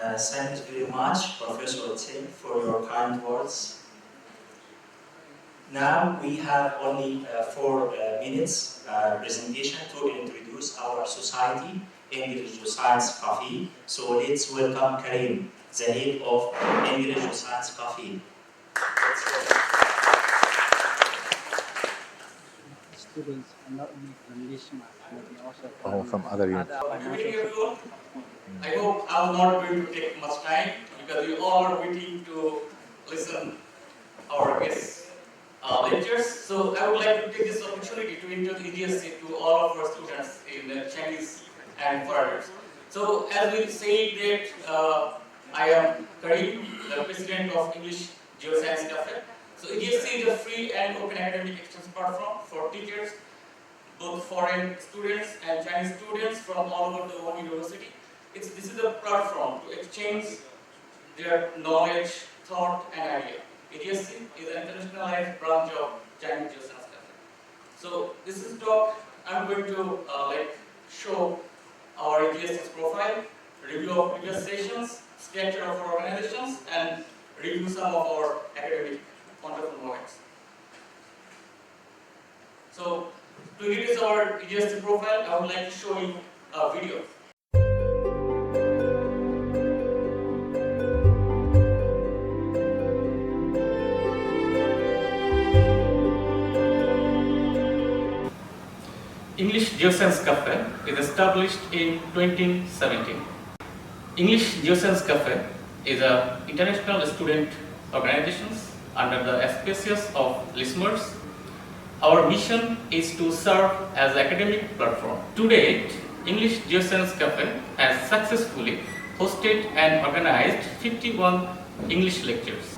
Thank you very much, Professor Tim, for your kind words. Now we have only 4 minutes presentation to introduce our society, English Geoscience Cafe. So let's welcome Karim, the head of English Geoscience Cafe. Students are not only from this month, but they also from other units. Good evening, everyone. I hope I'm not going to take much time because you all are waiting to listen our guest lectures. So I would like to take this opportunity to introduce EGSC to all of our students in Chinese and foreigners. So as we say that I am Karim, the president of English Geoscience Cafe. So EGSC is a free and open academic extension platform for teachers, both foreign students and Chinese students from all over the world university. This is a platform to exchange their knowledge, thought, and idea. EGSC is an internationalized branch of Chinese Geoscience Cafe. So this is talk I'm going to show our EGSC's profile, review of previous sessions, structure of our organizations, and review some of our academic wonderful moments. So to introduce our EGSC profile, I would like to show you a video. English Geoscience Cafe is established in 2017. English Geoscience Cafe is an international student organization under the auspices of listeners. Our mission is to serve as an academic platform. To date, English Geoscience Cafe has successfully hosted and organized 51 English lectures.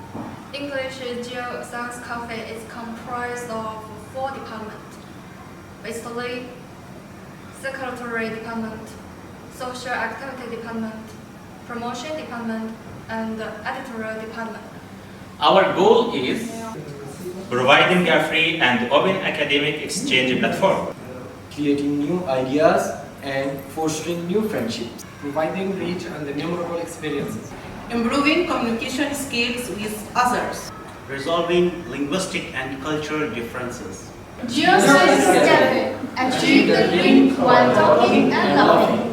English Geoscience Cafe is comprised of 4 departments. Basically, Secretary Department, Social Activity Department, Promotion Department, and Editorial Department. Our goal is Providing a free and open academic exchange platform. Creating new ideas and fostering new friendships. Providing rich and memorable experiences. Improving communication skills with others. Resolving linguistic and cultural differences. Geoscience Cafe. Achieve the dream while talking and laughing.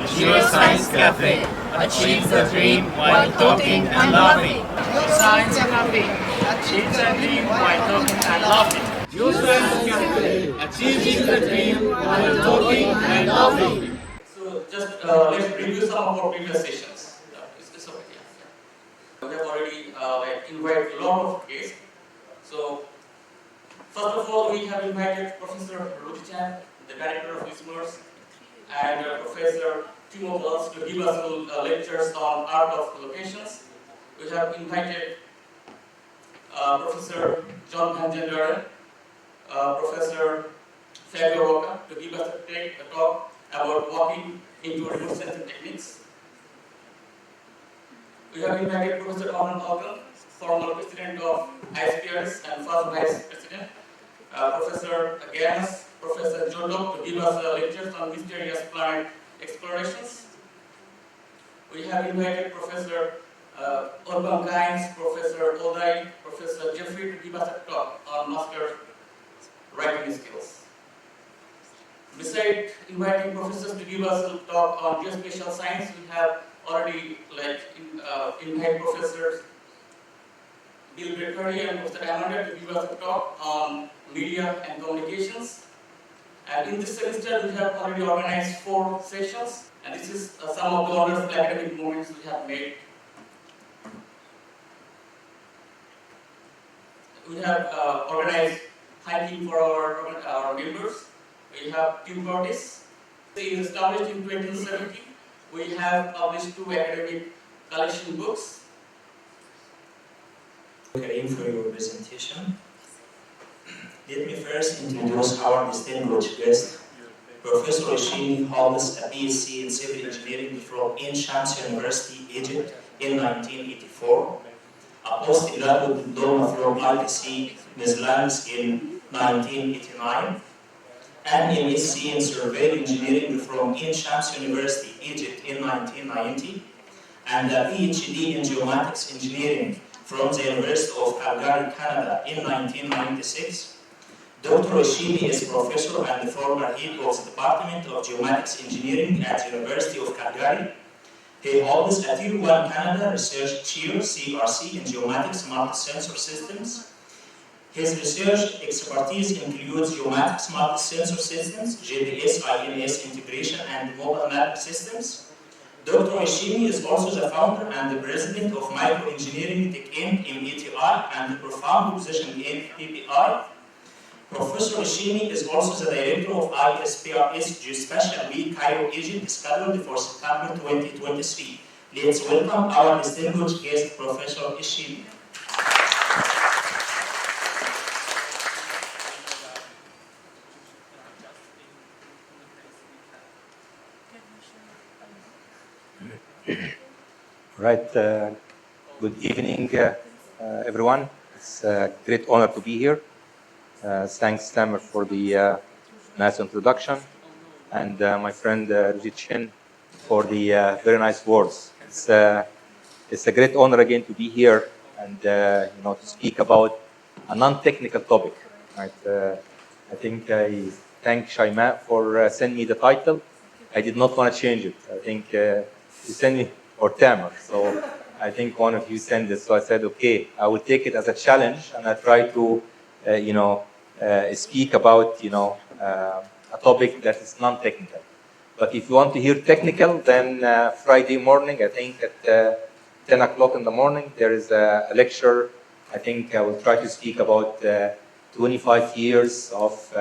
Geoscience Cafe. Achieve the dream while talking and laughing. Geoscience Cafe. Achieve the dream while talking and laughing. Geoscience Cafe. Achieving the dream while talking and laughing. So just let's review some of our previous sessions. Is okay? Yeah. We have already invited a lot of guests. So first of all, we have invited Professor Rudy Chan, the Director of Listeners, and Professor Timo Wells to give us lectures on art of locations. We have invited Professor John Van Genderen, Professor Fabio Roca to give us a talk about walking into remote sensing techniques. We have invited Professor Arnold Alton, former President of ISPRS and first Vice President, Professor Ganas, Professor Jodok to give us lectures on mysterious planet explorations. We have invited Professor Urban Kynes, Professor Odai, Professor Jeffrey to give us a talk on master writing skills. Besides inviting professors to give us a talk on geospatial science, we have already invited professors Bill Beccari and Professor Amanda to give us a talk on media and communications. And in this semester, we have already organized 4 sessions, and this is some of the wonderful academic moments we have made. We have organized hiking for our members. We have team parties. It is established in 2017. We have published 2 academic collection books. Karim, for your presentation. Let me first introduce our distinguished guest. Professor Ishimi holds a BSc in Civil Engineering from Ain Shams University, Egypt in 1984, a postdoctoral diploma from IPC Netherlands in 1989, and MSc in Survey Engineering from Ain Shams University, Egypt in 1990, and a PhD in Geomatics Engineering from the University of Calgary, Canada in 1996. Dr. Ishimi is professor and the former head of the Department of Geomatics Engineering at the University of Calgary. He holds a Tier 1 Canada Research Chair, CRC, in Geomatics Multi-Sensor Systems. His research expertise includes geomatics multi-sensor systems, GPS, INS integration, and mobile map systems. Dr. Ishimi is also the founder and the president of Microengineering Tech Inc. METI and the profound position in PPI. Professor Ishimi is also the director of ISPRS Geospatial Week Cairo, Egypt, scheduled for September 2023. Let's welcome our distinguished guest, Professor Ishimi. Right. Good evening, everyone. It's a great honor to be here. Thanks, Tamer, for the nice introduction, and my friend Rajit Chin for the very nice words. It's a great honor again to be here and to speak about a non-technical topic. Right. I think I thank Shaima for sending me the title. I did not want to change it. I think you sent me, or Tamer. So I think one of you sent it. So I said, okay, I will take it as a challenge, and I try to, speak about, a topic that is non-technical. But if you want to hear technical, then Friday morning, I think at 10 o'clock in the morning, there is a lecture. I think I will try to speak about 25 years of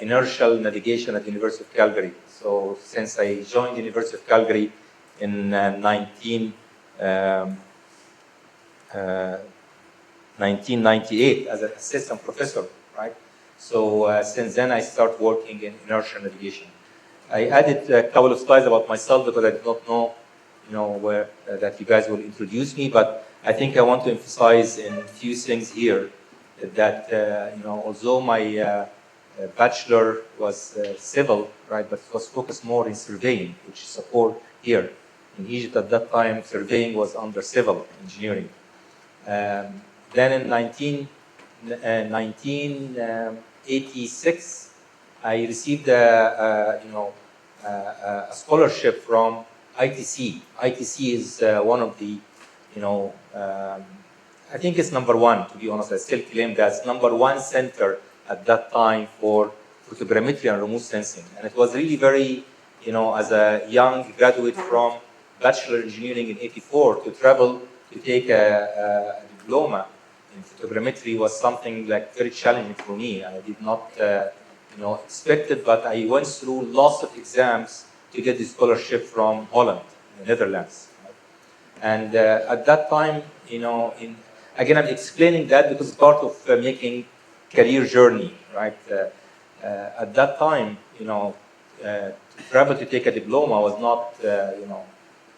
inertial navigation at the University of Calgary. So since I joined the University of Calgary in 1998 as an assistant professor, right? So since then I started working in inertial navigation. I added a couple of slides about myself because I did not know, where that you guys will introduce me. But I think I want to emphasize in a few things here that although my bachelor was civil, right, but it was focused more in surveying, which is support here. In Egypt at that time, surveying was under civil engineering. Then in 1986, I received a scholarship from ITC. ITC is one of the, I think it's number one, to be honest. I still claim that's number one center at that time for photogrammetry and remote sensing. And it was really very, as a young graduate from bachelor engineering in '84 to travel to take a diploma in photogrammetry was something like very challenging for me. I did not, expect it, but I went through lots of exams to get the scholarship from Holland, the Netherlands. Right? And at that time, again, I'm explaining that because it's part of making career journey, right? At that time, to travel to take a diploma was not,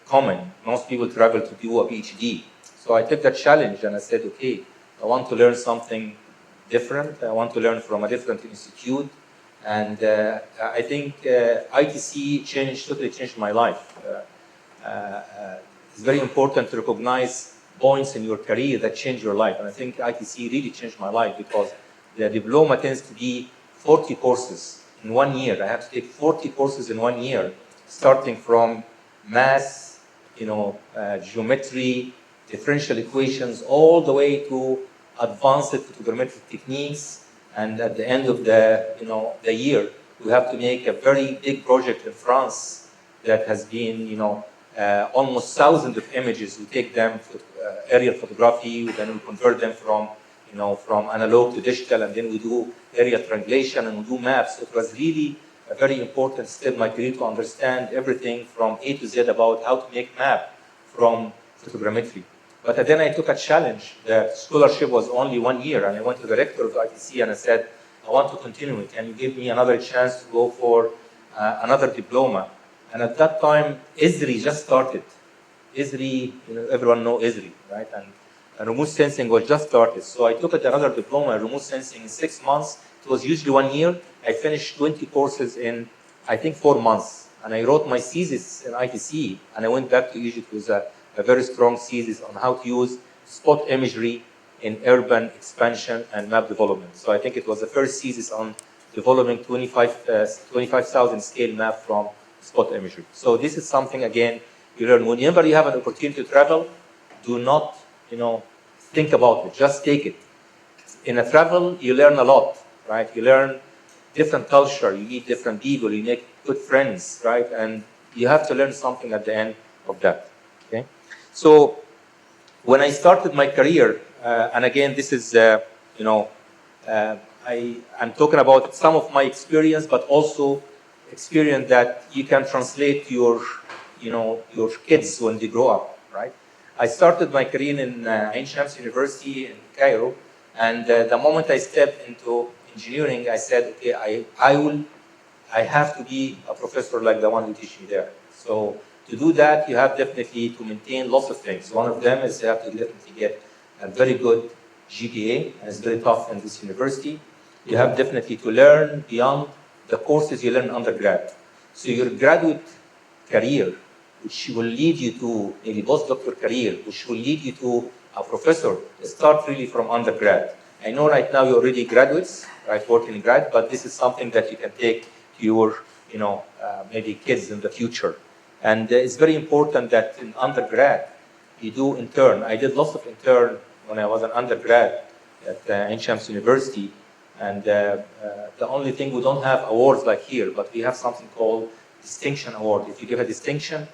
common. Most people travel to do a PhD. So I took that challenge and I said, okay, I want to learn something different. I want to learn from a different institute. And I think ITC totally changed my life. It's very important to recognize points in your career that change your life. And I think ITC really changed my life because the diploma tends to be 40 courses in 1 year. I have to take 40 courses in 1 year, starting from math, geometry, differential equations, all the way to advanced photogrammetric techniques. And at the end of the year, we have to make a very big project in France that has been, almost thousands of images. We take them aerial photography, then we convert them from analog to digital, and then we do aerial triangulation and we do maps. So it was really a very important step in my career to understand everything from A to Z about how to make map from photogrammetry. But then I took a challenge. The scholarship was only 1 year, and I went to the rector of the ITC and I said, I want to continue it. Can you give me another chance to go for another diploma? And at that time, ESRI just started. ESRI, everyone knows ESRI, right? And remote sensing was just started. So I took another diploma in remote sensing in 6 months. It was usually 1 year. I finished 20 courses in, I think, 4 months. and I wrote my thesis in ITC, and I went back to Egypt with a very strong thesis on how to use spot imagery in urban expansion and map development. So I think it was the first thesis on developing 25,000 scale map from spot imagery. So this is something, again, you learn. Whenever you have an opportunity to travel, do not, think about it. Just take it. In a travel, you learn a lot, right? You learn different culture, you meet different people, you make good friends, right? And you have to learn something at the end of that, okay? So when I started my career, and again, this is, I'm talking about some of my experience, but also experience that you can translate to your kids when they grow up, right? I started my career in Ain Shams University in Cairo, and the moment I stepped into engineering, I said, okay, I have to be a professor like the one who teach me there. So to do that, you have definitely to maintain lots of things. One of them is you have to definitely get a very good GPA, and it's very tough in this university. You have definitely to learn beyond the courses you learn undergrad. So your graduate career, which will lead you to maybe postdoctoral career, which will lead you to a professor, start really from undergrad. I know right now you're already graduates, right, working in grad, but this is something that you can take to your, maybe kids in the future. And it's very important that in undergrad, you do intern. I did lots of intern when I was an undergrad at Ain Shams University. And the only thing, we don't have awards like here, but we have something called distinction award. If you give a distinction,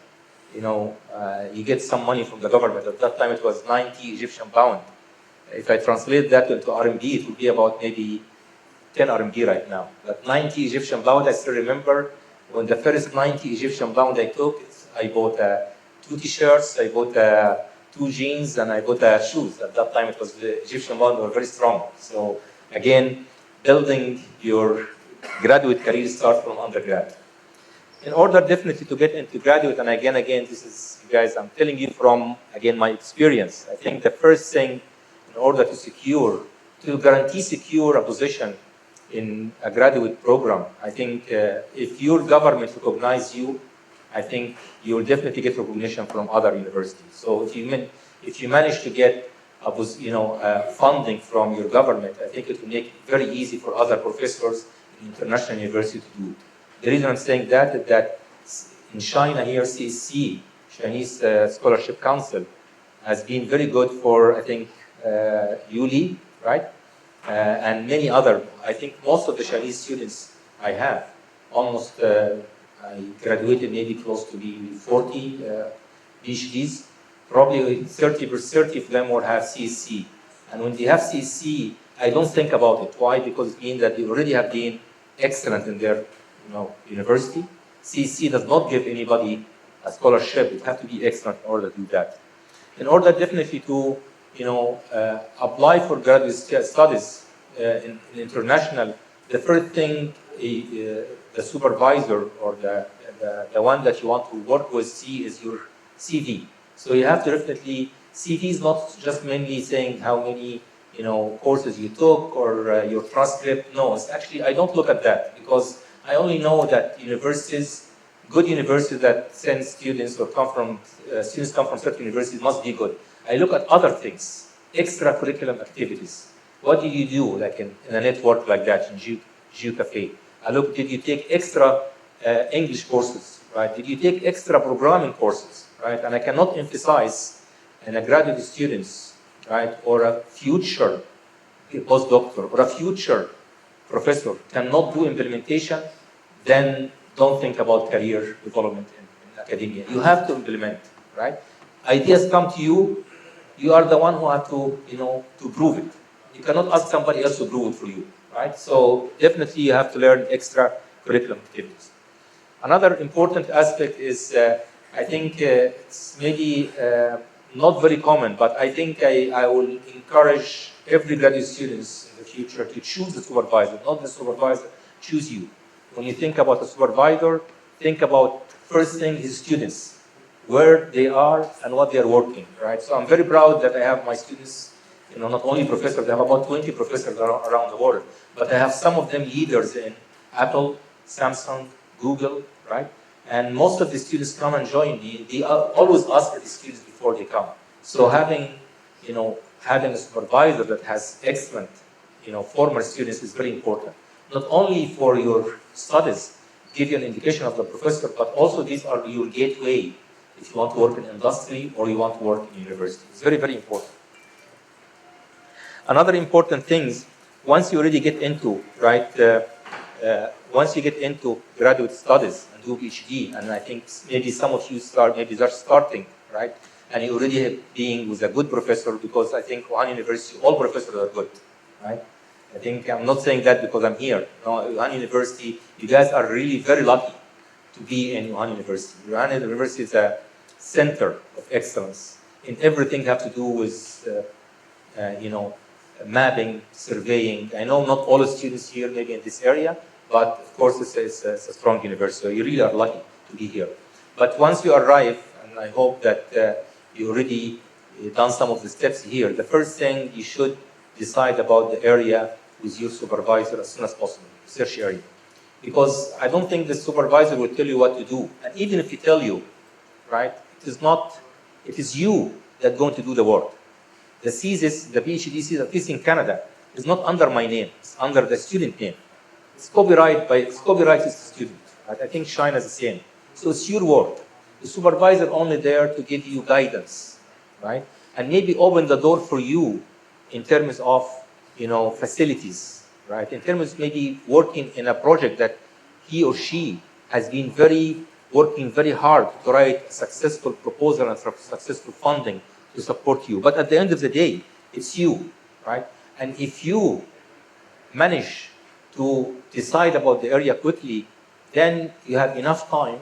you get some money from the government. At that time, it was 90 Egyptian pound. If I translate that into RMB, it would be about maybe 10 RMB right now. But 90 Egyptian pound, I still remember when the first 90 Egyptian pound I took, I bought 2 t-shirts, I bought 2 jeans, and I bought shoes. At that time, it was the Egyptian pound were very strong. So again, building your graduate career starts from undergrad. In order definitely to get into graduate, and again, this is, guys, I'm telling you from, again, my experience. I think the first thing, in order to guarantee secure a position in a graduate program, I think if your government recognize you, I think you will definitely get recognition from other universities. So if you manage to get funding from your government, I think it will make it very easy for other professors in international universities to do it. The reason I'm saying that is that in China here, CSC, Chinese Scholarship Council, has been very good for, I think, Yuli, right? And many other. I think most of the Chinese students I have, almost, I graduated maybe close to be 40 PhDs. Probably 30 of them will have CSC. And when they have CSC, I don't think about it. Why? Because it means that they already have been excellent in their university. CSC does not give anybody a scholarship. It has to be excellent in order to do that. In order definitely to apply for graduate studies in international, the first thing the supervisor or the one that you want to work with see is your CV. So you have to definitely, CV is not just mainly saying how many courses you took or your transcript. No, it's actually, I don't look at that because I only know that universities, good universities that send students or students come from certain universities must be good. I look at other things, extracurricular activities. What did you do, like in a network like that, in GeoCafe? I look, did you take extra English courses, right? Did you take extra programming courses, right? And I cannot emphasize in a graduate students, right, or a future postdoctoral or a future professor cannot do implementation, then don't think about career development in academia. You have to implement, right? Ideas come to you, you are the one who have to, to prove it. You cannot ask somebody else to prove it for you, right? So definitely you have to learn extra curriculum activities. Another important aspect is, I think it's maybe not very common, but I think I will encourage every graduate students in the future to choose the supervisor, not the supervisor choose you. When you think about a supervisor, think about first thing his students, where they are and what they are working, right? So I'm very proud that I have my students, not only professors, I have about 20 professors around the world, but I have some of them leaders in Apple, Samsung, Google, right? And most of the students come and join me. They always ask for the students before they come. So having a supervisor that has excellent, former students is very important. Not only for your studies, give you an indication of the professor, but also these are your gateway if you want to work in industry or you want to work in university. It's very, very important. Another important thing is once you already get into, once you get into graduate studies and do PhD, and I think maybe some of you maybe they're starting, right? And you're already being with a good professor, because I think Wuhan University, all professors are good, right? I think I'm not saying that because I'm here. No, Wuhan University, you guys are really very lucky to be in Wuhan University. Wuhan University is a center of excellence in everything you have to do with, mapping, surveying. I know not all the students here maybe in this area, but of course it's a strong university. So you really are lucky to be here. But once you arrive, and I hope that you already done some of the steps here, the first thing you should decide about the area with your supervisor as soon as possible, research area. Because I don't think the supervisor will tell you what to do. And even if he tell you, right, it is you that's going to do the work. The thesis, the PhD thesis, at least in Canada, is not under my name, it's under the student name. It's copyright is the student. Right? I think China is the same. So it's your work. The supervisor only there to give you guidance, right? And maybe open the door for you in terms of, facilities, right? In terms of maybe working in a project that he or she has been working very hard to write a successful proposal and successful funding to support you. But at the end of the day, it's you, right? And if you manage to decide about the area quickly, then you have enough time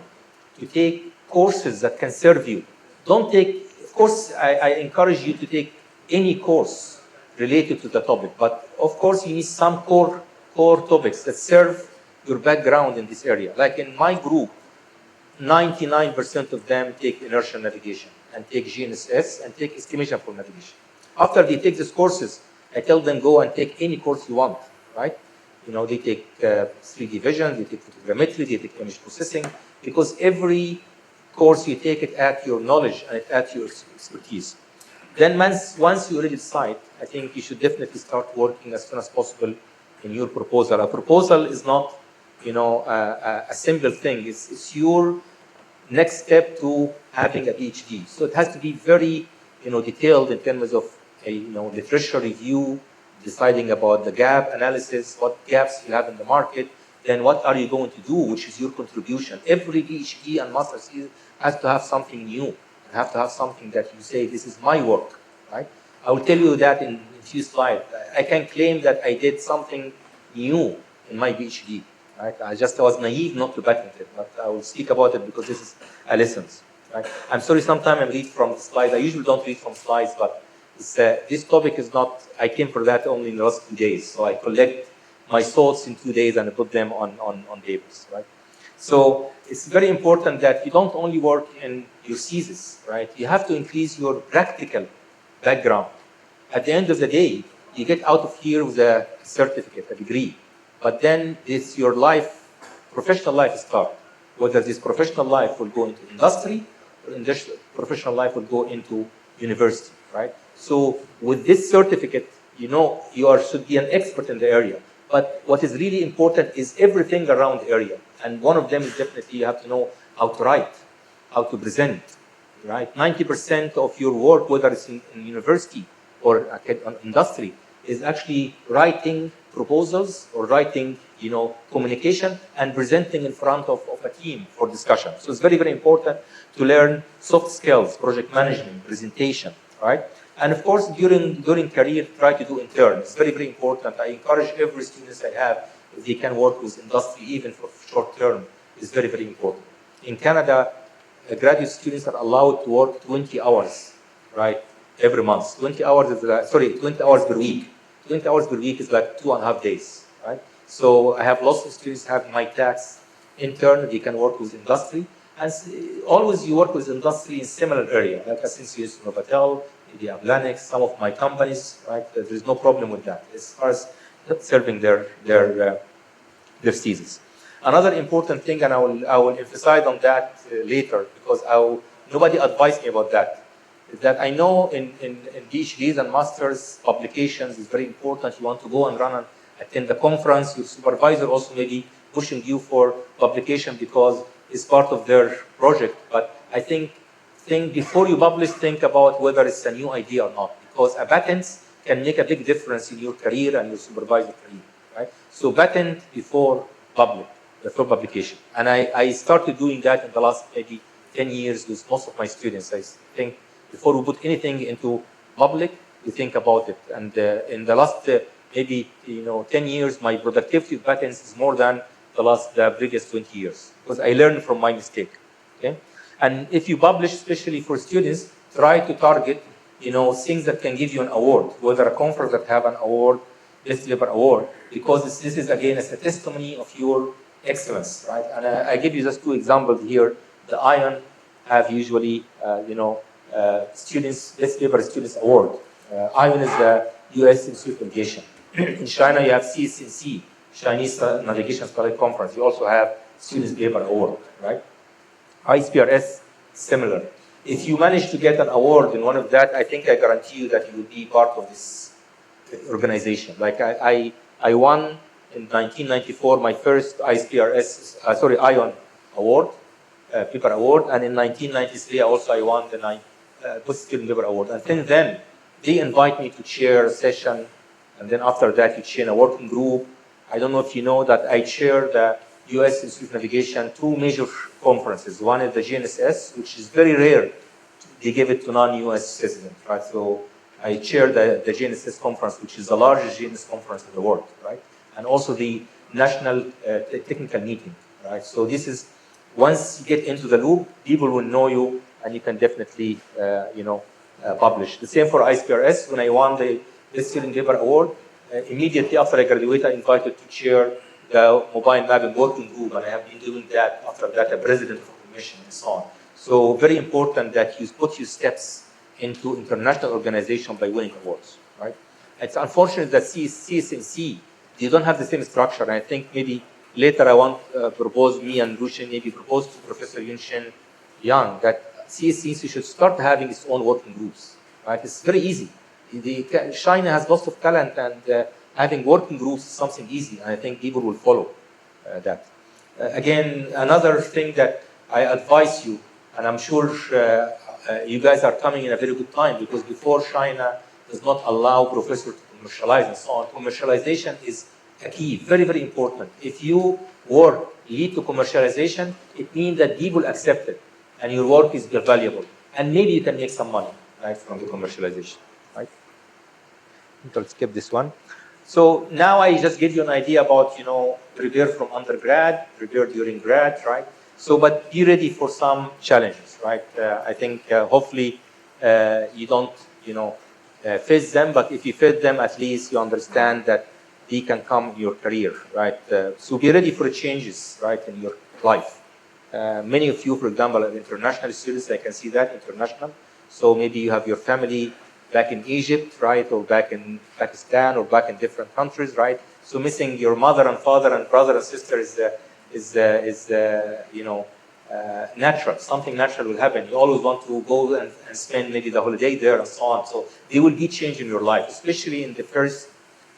to take courses that can serve you. Don't take, of course, I encourage you to take any course related to the topic, but of course you need some core topics that serve your background in this area. Like in my group, 99% of them take inertial navigation and take GNSS and take estimation for navigation. After they take these courses, I tell them go and take any course you want, right? They take 3D vision, they take photogrammetry, they take image processing, because every course you take it adds your knowledge and it adds your expertise. Then once you already decide, I think you should definitely start working as soon as possible in your proposal. A proposal is not, a simple thing. It's your next step to having a PhD. So it has to be very, detailed in terms of literature review, deciding about the gap analysis, what gaps you have in the market, then what are you going to do, which is your contribution. Every PhD and master's has to have something new. You have to have something that you say, this is my work, right? I will tell you that in a few slides. I can claim that I did something new in my PhD, right? I was naive not to patent it, but I will speak about it because this is a lesson, right? I'm sorry, sometimes I read from slides. I usually don't read from slides, but this topic is not, I came for that only in the last 2 days. So I collect my thoughts in 2 days and I put them on papers, right? So it's very important that you don't only work in your thesis, right? You have to increase your practical background. At the end of the day, you get out of here with a certificate, a degree, but then it's your life, professional life starts. Whether this professional life will go into industry or professional life will go into university, right? So with this certificate, you should be an expert in the area. But what is really important is everything around the area. And one of them is definitely you have to know how to write, how to present, right? 90% of your work, whether it's in university or industry, is actually writing proposals or writing, communication and presenting in front of a team for discussion. So it's very, very important to learn soft skills, project management, presentation, right? And of course, during career, try to do intern. It's very, very important. I encourage every student I have, if they can work with industry, even for short term, is very, very important. In Canada, graduate students are allowed to work 20 hours, right, every month. 20 hours is, 20 hours per week. 20 hours per week is like 2.5 days, right? So I have lots of students have my tax intern, they can work with industry. And always you work with industry in similar area, like Ascensius, Novatel, the Atlantic, some of my companies, right? There is no problem with that as far as serving their thesis. Another important thing, and I will emphasize on that later, because nobody advised me about that, is that I know in PhDs and masters, publications is very important. You want to go and attend the conference. Your supervisor also may be pushing you for publication because it's part of their project. But I think before you publish, think about whether it's a new idea or not, because a patent can make a big difference in your career and your supervisor career, right? So patent before publication. And I started doing that in the last maybe 10 years with most of my students. I think before we put anything into public, we think about it. And in the last maybe 10 years, my productivity of patents is more than the previous 20 years, because I learned from my mistake. Okay, and if you publish, especially for students, try to target things that can give you an award, whether a conference that have an award, best paper award, because this is again a testimony of your excellence, right? And I give you just two examples here. The ION have usually students best paper students award. ION is the U.S. Institute of Navigation. In China, you have CSNC, Chinese Navigation Scholarly Conference. You also have students paper award, right? ISPRS, similar. If you manage to get an award in one of that, I think I guarantee you that you will be part of this organization. Like I won in 1994 my first ION award, paper award, and in 1993 I won the Post Student Paper Award. And since then, they invite me to chair a session, and then after that you chair a working group. I don't know if you know that I chair the U.S. Institute of Navigation, two major conferences. One is the GNSS, which is very rare. They give it to non-U.S. citizens, right? So I chair the GNSS conference, which is the largest GNSS conference in the world, right? And also the National Technical Meeting, right? So this is, once you get into the loop, people will know you, and you can definitely, publish. The same for ISPRS. When I won the Best Student Paper Award, immediately after I graduated, I invited to chair the mobile mapping working group, and I have been doing that after that, a president of the commission and so on. So very important that you put your steps into international organization by winning awards, right? It's unfortunate that CSNC, they don't have the same structure, and I think maybe later I want propose, me and Rushin maybe propose to Professor Yunshin Yang that CSNC should start having its own working groups, right? It's very easy. China has lots of talent, and having working groups is something easy, and I think people will follow that. Again, another thing that I advise you, and I'm sure you guys are coming in a very good time, because before China does not allow professors to commercialize and so on. Commercialization is a key, very, very important. If you work lead to commercialization, it means that people accept it, and your work is valuable, and maybe you can make some money, right, from the commercialization, right? I'll skip this one. So now I just give you an idea about, prepare from undergrad, prepare during grad, right? So, but be ready for some challenges, right? I think hopefully you don't, face them, but if you face them, at least you understand that they can come in your career, right? So be ready for changes, right, in your life. Many of you, for example, are international students. I can see that, international. So maybe you have your family back in Egypt, right, or back in Pakistan, or back in different countries, right? So missing your mother and father and brother and sister is natural. Something natural will happen. You always want to go and spend maybe the holiday there and so on. So there will be change in your life, especially in the first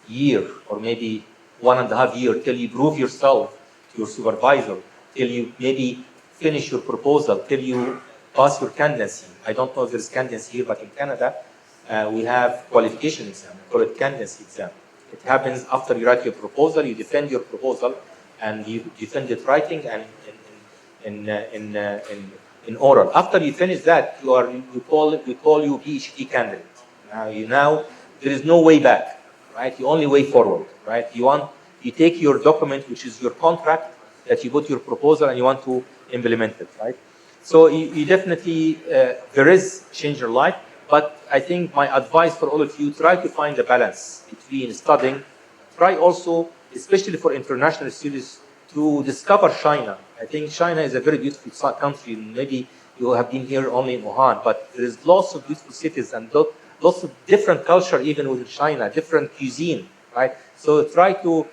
year or maybe 1.5 years till you prove yourself to your supervisor, till you maybe finish your proposal, till you pass your candidacy. I don't know if there's candidacy here, but in Canada, we have qualification exam, we call it candidacy exam. It happens after you write your proposal, you defend your proposal, and you defend it writing and in oral. After you finish that, we call you PhD candidate. Now there is no way back, right? You only way forward, right? You take your document, which is your contract that you put your proposal, and you want to implement it, right? So you definitely there is change your life. But I think my advice for all of you, try to find a balance between studying. Try also, especially for international students, to discover China. I think China is a very beautiful country. Maybe you have been here only in Wuhan, but there is lots of beautiful cities and lots of different culture even within China, different cuisine, right? So try to,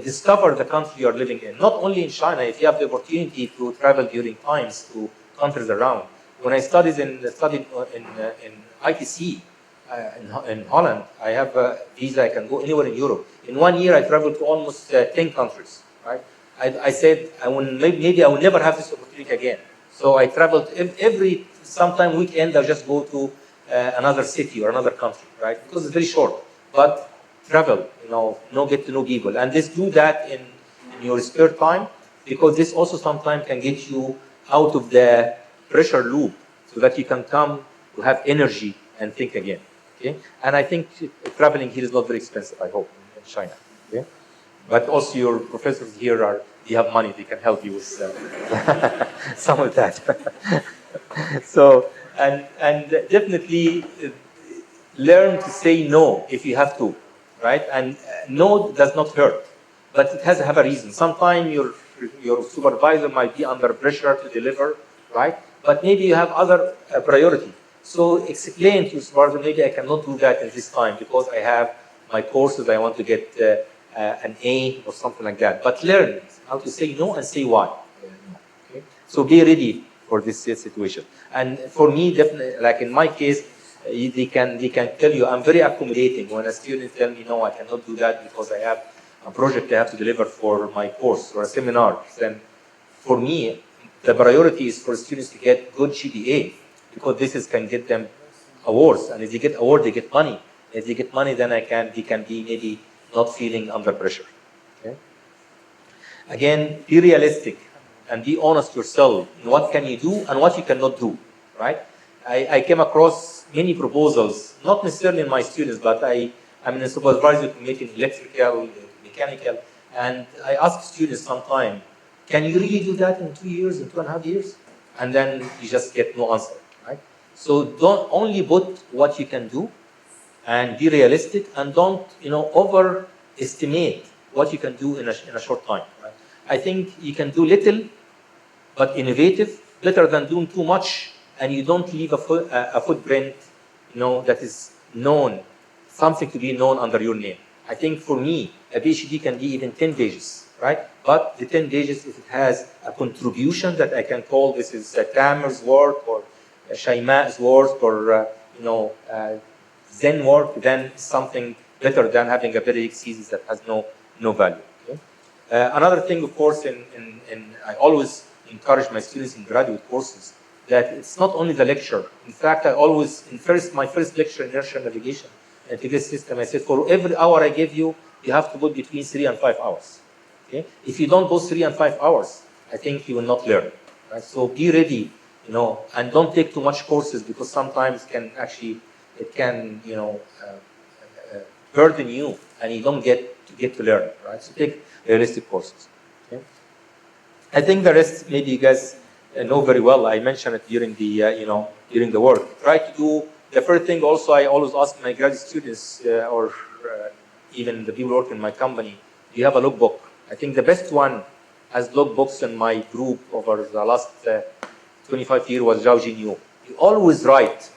discover the country you're living in. Not only in China, if you have the opportunity to travel during times to countries around. When I studied in ITC in Holland, I have a visa, I can go anywhere in Europe. In 1 year, I traveled to almost 10 countries, right? I said, maybe I will never have this opportunity again. So I traveled sometime weekend, I just go to another city or another country, right? Because it's very short. But travel, get to know people. And just do that in your spare time, because this also sometimes can get you out of the pressure loop so that you can come to have energy and think again. Okay? And I think traveling here is not very expensive, I hope, in China. Okay? But also your professors here they have money, they can help you with some of that. So, and definitely learn to say no if you have to, right? And no does not hurt, but it has to have a reason. Sometimes your supervisor might be under pressure to deliver, right? But maybe you have other priority. So explain to your supervisor, maybe I cannot do that at this time because I have my courses, I want to get an A or something like that. But learn how to say no and say why. Okay? So be ready for this situation. And for me, definitely, like in my case, they can tell you, I'm very accommodating. When a student tell me, no, I cannot do that because I have a project I have to deliver for my course or a seminar, then for me, the priority is for students to get good GPA, because this can get them awards. And if they get awards, they get money. If they get money, then they can be maybe not feeling under pressure. Okay? Again, be realistic and be honest yourself in what can you do and what you cannot do, right? I came across many proposals, not necessarily in my students, but I'm in a supervisory committee in electrical, mechanical, and I ask students sometime, can you really do that in 2 years, in 2.5 years? And then you just get no answer, right? So don't only put what you can do and be realistic, and don't overestimate what you can do in a short time. Right? I think you can do little, but innovative, better than doing too much and you don't leave a footprint, that is known, something to be known under your name. I think for me, a PhD can be even 10 pages, right? But the 10 pages, if it has a contribution that I can call this is Tamer's work or Shaima's work or Zen work, then something better than having a very big thesis that has no value. Okay? Another thing, of course, I always encourage my students in graduate courses that it's not only the lecture. In fact, I always, my first lecture in inertial navigation and integrated system, I said, for every hour I give you, you have to put between 3 and 5 hours. Okay? If you don't go 3 and 5 hours, I think you will not learn. Right? So be ready, and don't take too much courses, because sometimes it can burden you and you don't get to learn. Right? So take realistic courses. Okay? I think the rest, maybe you guys know very well. I mentioned it during the work. Try to do the first thing. Also, I always ask my graduate students or even the people working in my company, do you have a logbook? I think the best one as logbooks in my group over the last 25 years was Zhao Jinyu. You always write,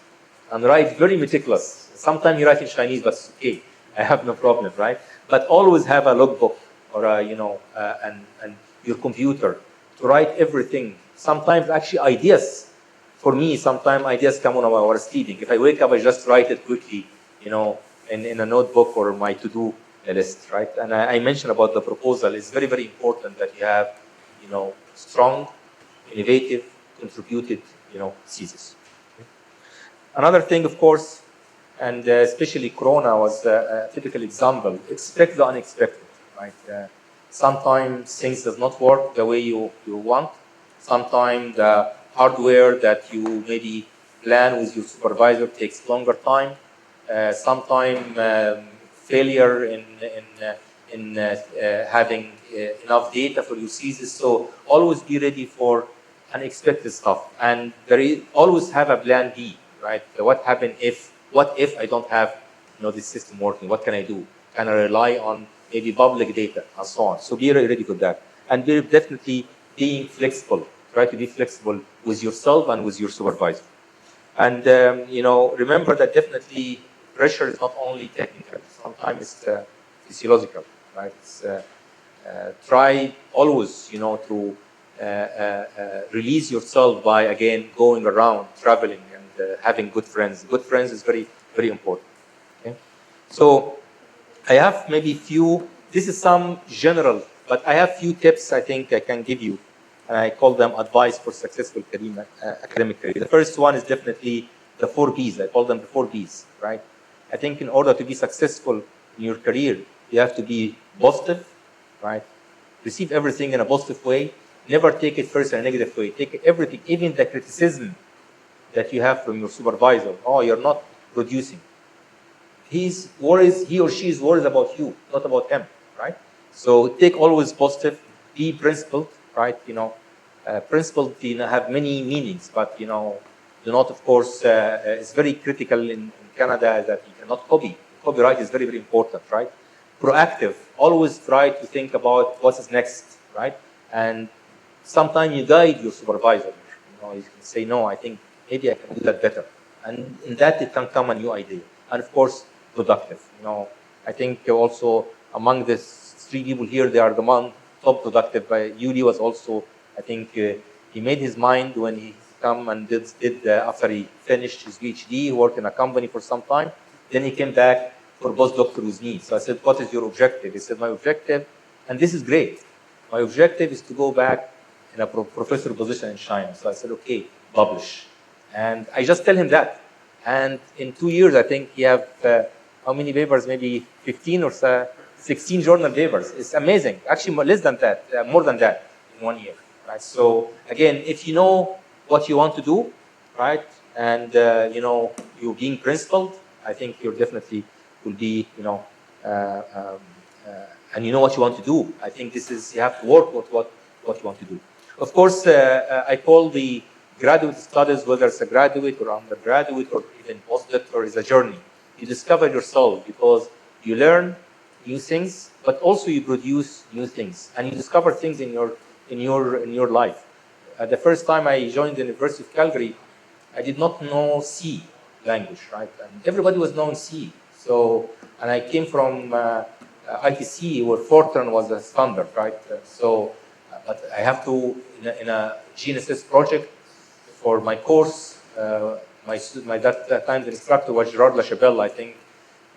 and write very meticulous. Sometimes you write in Chinese, but it's okay. I have no problem, right? But always have a logbook or and your computer to write everything. Sometimes actually ideas. For me, sometimes ideas come when I was sleeping. If I wake up, I just write it quickly, in a notebook or my to-do list, right? And I mentioned about the proposal. It's very, very important that you have, strong, innovative, contributed, thesis. Okay. Another thing, of course, and especially Corona was a typical example. Expect the unexpected, right? Sometimes things does not work the way you want. Sometimes the hardware that you maybe plan with your supervisor takes longer time. Sometimes failure in having enough data for your thesis. So always be ready for unexpected stuff, and always have a plan B, right? What if I don't have this system working? What can I do? Can I rely on maybe public data and so on? So be ready for that, and be definitely being flexible. Try to be flexible with yourself and with your supervisor. And remember that definitely pressure is not only technical. Sometimes it's physiological, right? try always, to release yourself by, again, going around, traveling, and having good friends. Good friends is very, very important. Okay? So I have maybe few, this is some general, but I have few tips I think I can give you. And I call them advice for successful career, academic career. The first one is definitely the 4 Bs. I call them the 4 Bs, right? I think in order to be successful in your career, you have to be positive, right? Receive everything in a positive way. Never take it first in a negative way. Take everything, even the criticism that you have from your supervisor. Oh, you're not producing. He or she is worried about you, not about him, right? So take always positive, be principled, right? Principled, have many meanings, but do not, of course, it's very critical in Canada that you cannot copy. Copyright is very, very important, right? Proactive, always try to think about what is next, right? And sometimes you guide your supervisor. You can say, no, I think maybe I can do that better. And in that, it can come a new idea. And of course, productive. I think also among the 3 people here, they are the one top productive. Yuri was also, I think, he made his mind when he come and did after he finished his PhD, he worked in a company for some time. Then he came back for postdoctoral with me. So I said, what is your objective? He said, my objective, and this is great. My objective is to go back in a professor position in China. So I said, okay, publish. And I just tell him that. And in 2 years, I think he have, how many papers? Maybe 15 or 16 journal papers. It's amazing. Actually, less than that, more than that in 1 year. Right? So again, if you know what you want to do, right, and you're being principled, I think you're definitely will be, and you know what you want to do. I think this is, you have to work with what you want to do. Of course, I call the graduate studies, whether it's a graduate or undergraduate or even postdoctoral, is a journey. You discover yourself because you learn new things, but also you produce new things, and you discover things in your life. The first time I joined the University of Calgary, I did not know C language, right? And everybody was knowing C. So, and I came from ITC, where Fortran was a standard, right? But I have to, in a GNSS project for my course, that time the instructor was Gerard Lachapelle. I think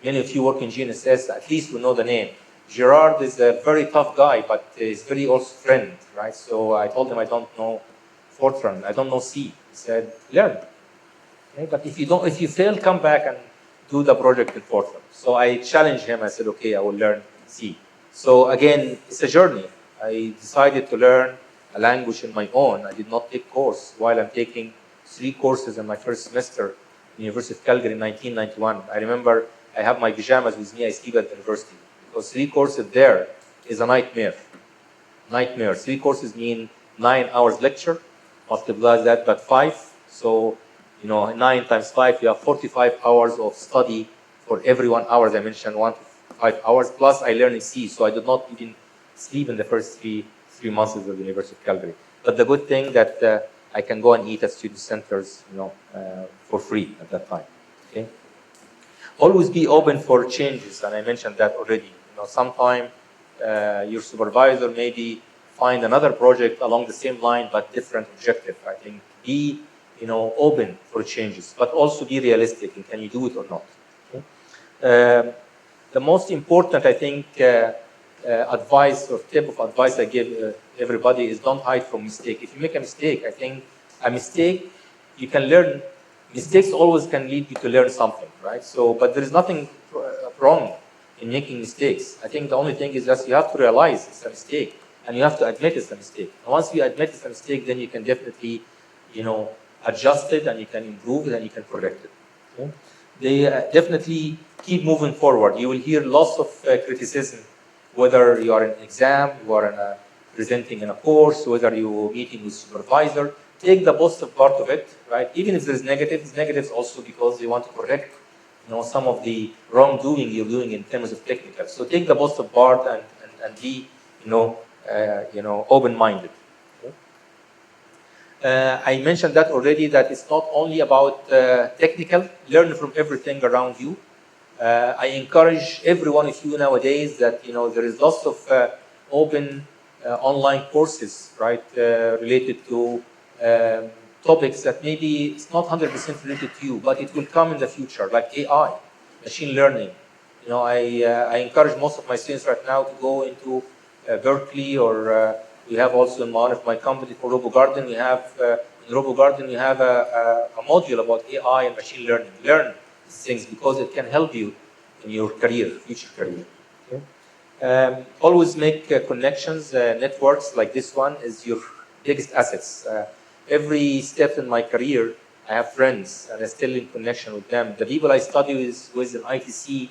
many of you work in GNSS, at least will know the name. Gerard is a very tough guy, but he's very also friend, right? So I told him I don't know Fortran, I don't know C. He said, learn. Okay? But if you fail, come back and do the project in Fortran. So I challenged him. I said, okay, I will learn C. So again, it's a journey. I decided to learn a language on my own. I did not take course while I'm taking 3 courses in my first semester at the University of Calgary in 1991. I remember I have my pajamas with me. I sleep at the university because 3 courses there is a nightmare. Nightmare. 3 courses mean 9 hours lecture. Multiply that by 5. So 9 times 5, you have 45 hours of study for every 1 hour. As I mentioned, 1 to 5 hours. Plus, I learned in C, so I did not even sleep in the first three months of the University of Calgary. But the good thing that I can go and eat at student centers, for free at that time. Okay. Always be open for changes, and I mentioned that already. Sometime your supervisor maybe find another project along the same line but different objective. I think be open for changes, but also be realistic and can you do it or not. Okay? The most important, I think, advice or tip of advice I give everybody is don't hide from mistake. If you make a mistake, I think a mistake you can learn. Mistakes always can lead you to learn something, right? So, but there is nothing wrong in making mistakes. I think the only thing is that you have to realize it's a mistake and you have to admit it's a mistake. And once you admit it's a mistake, then you can definitely, adjust it and you can improve it and you can correct it. Okay? They definitely keep moving forward. You will hear lots of criticism, whether you are in an exam, you are presenting in a course, whether you're meeting with supervisor. Take the positive part of it, right? Even if there's negatives also because you want to correct, some of the wrongdoing you're doing in terms of technical. So take the positive part and be, open-minded. Okay? I mentioned that already, that it's not only about technical. Learn from everything around you. I encourage every one of you nowadays that there is lots of open online courses, right, related to topics that maybe it's not 100% related to you, but it will come in the future, like AI, machine learning. You know, I encourage most of my students right now to go into Berkeley, or we have also in one of my company for RoboGarden, we have in RoboGarden we have a module about AI and machine learning. Learn these things because it can help you in your career, future career. Okay? Always make connections, networks like this one is your biggest assets. Every step in my career, I have friends and I'm still in connection with them. The people I study with in ITC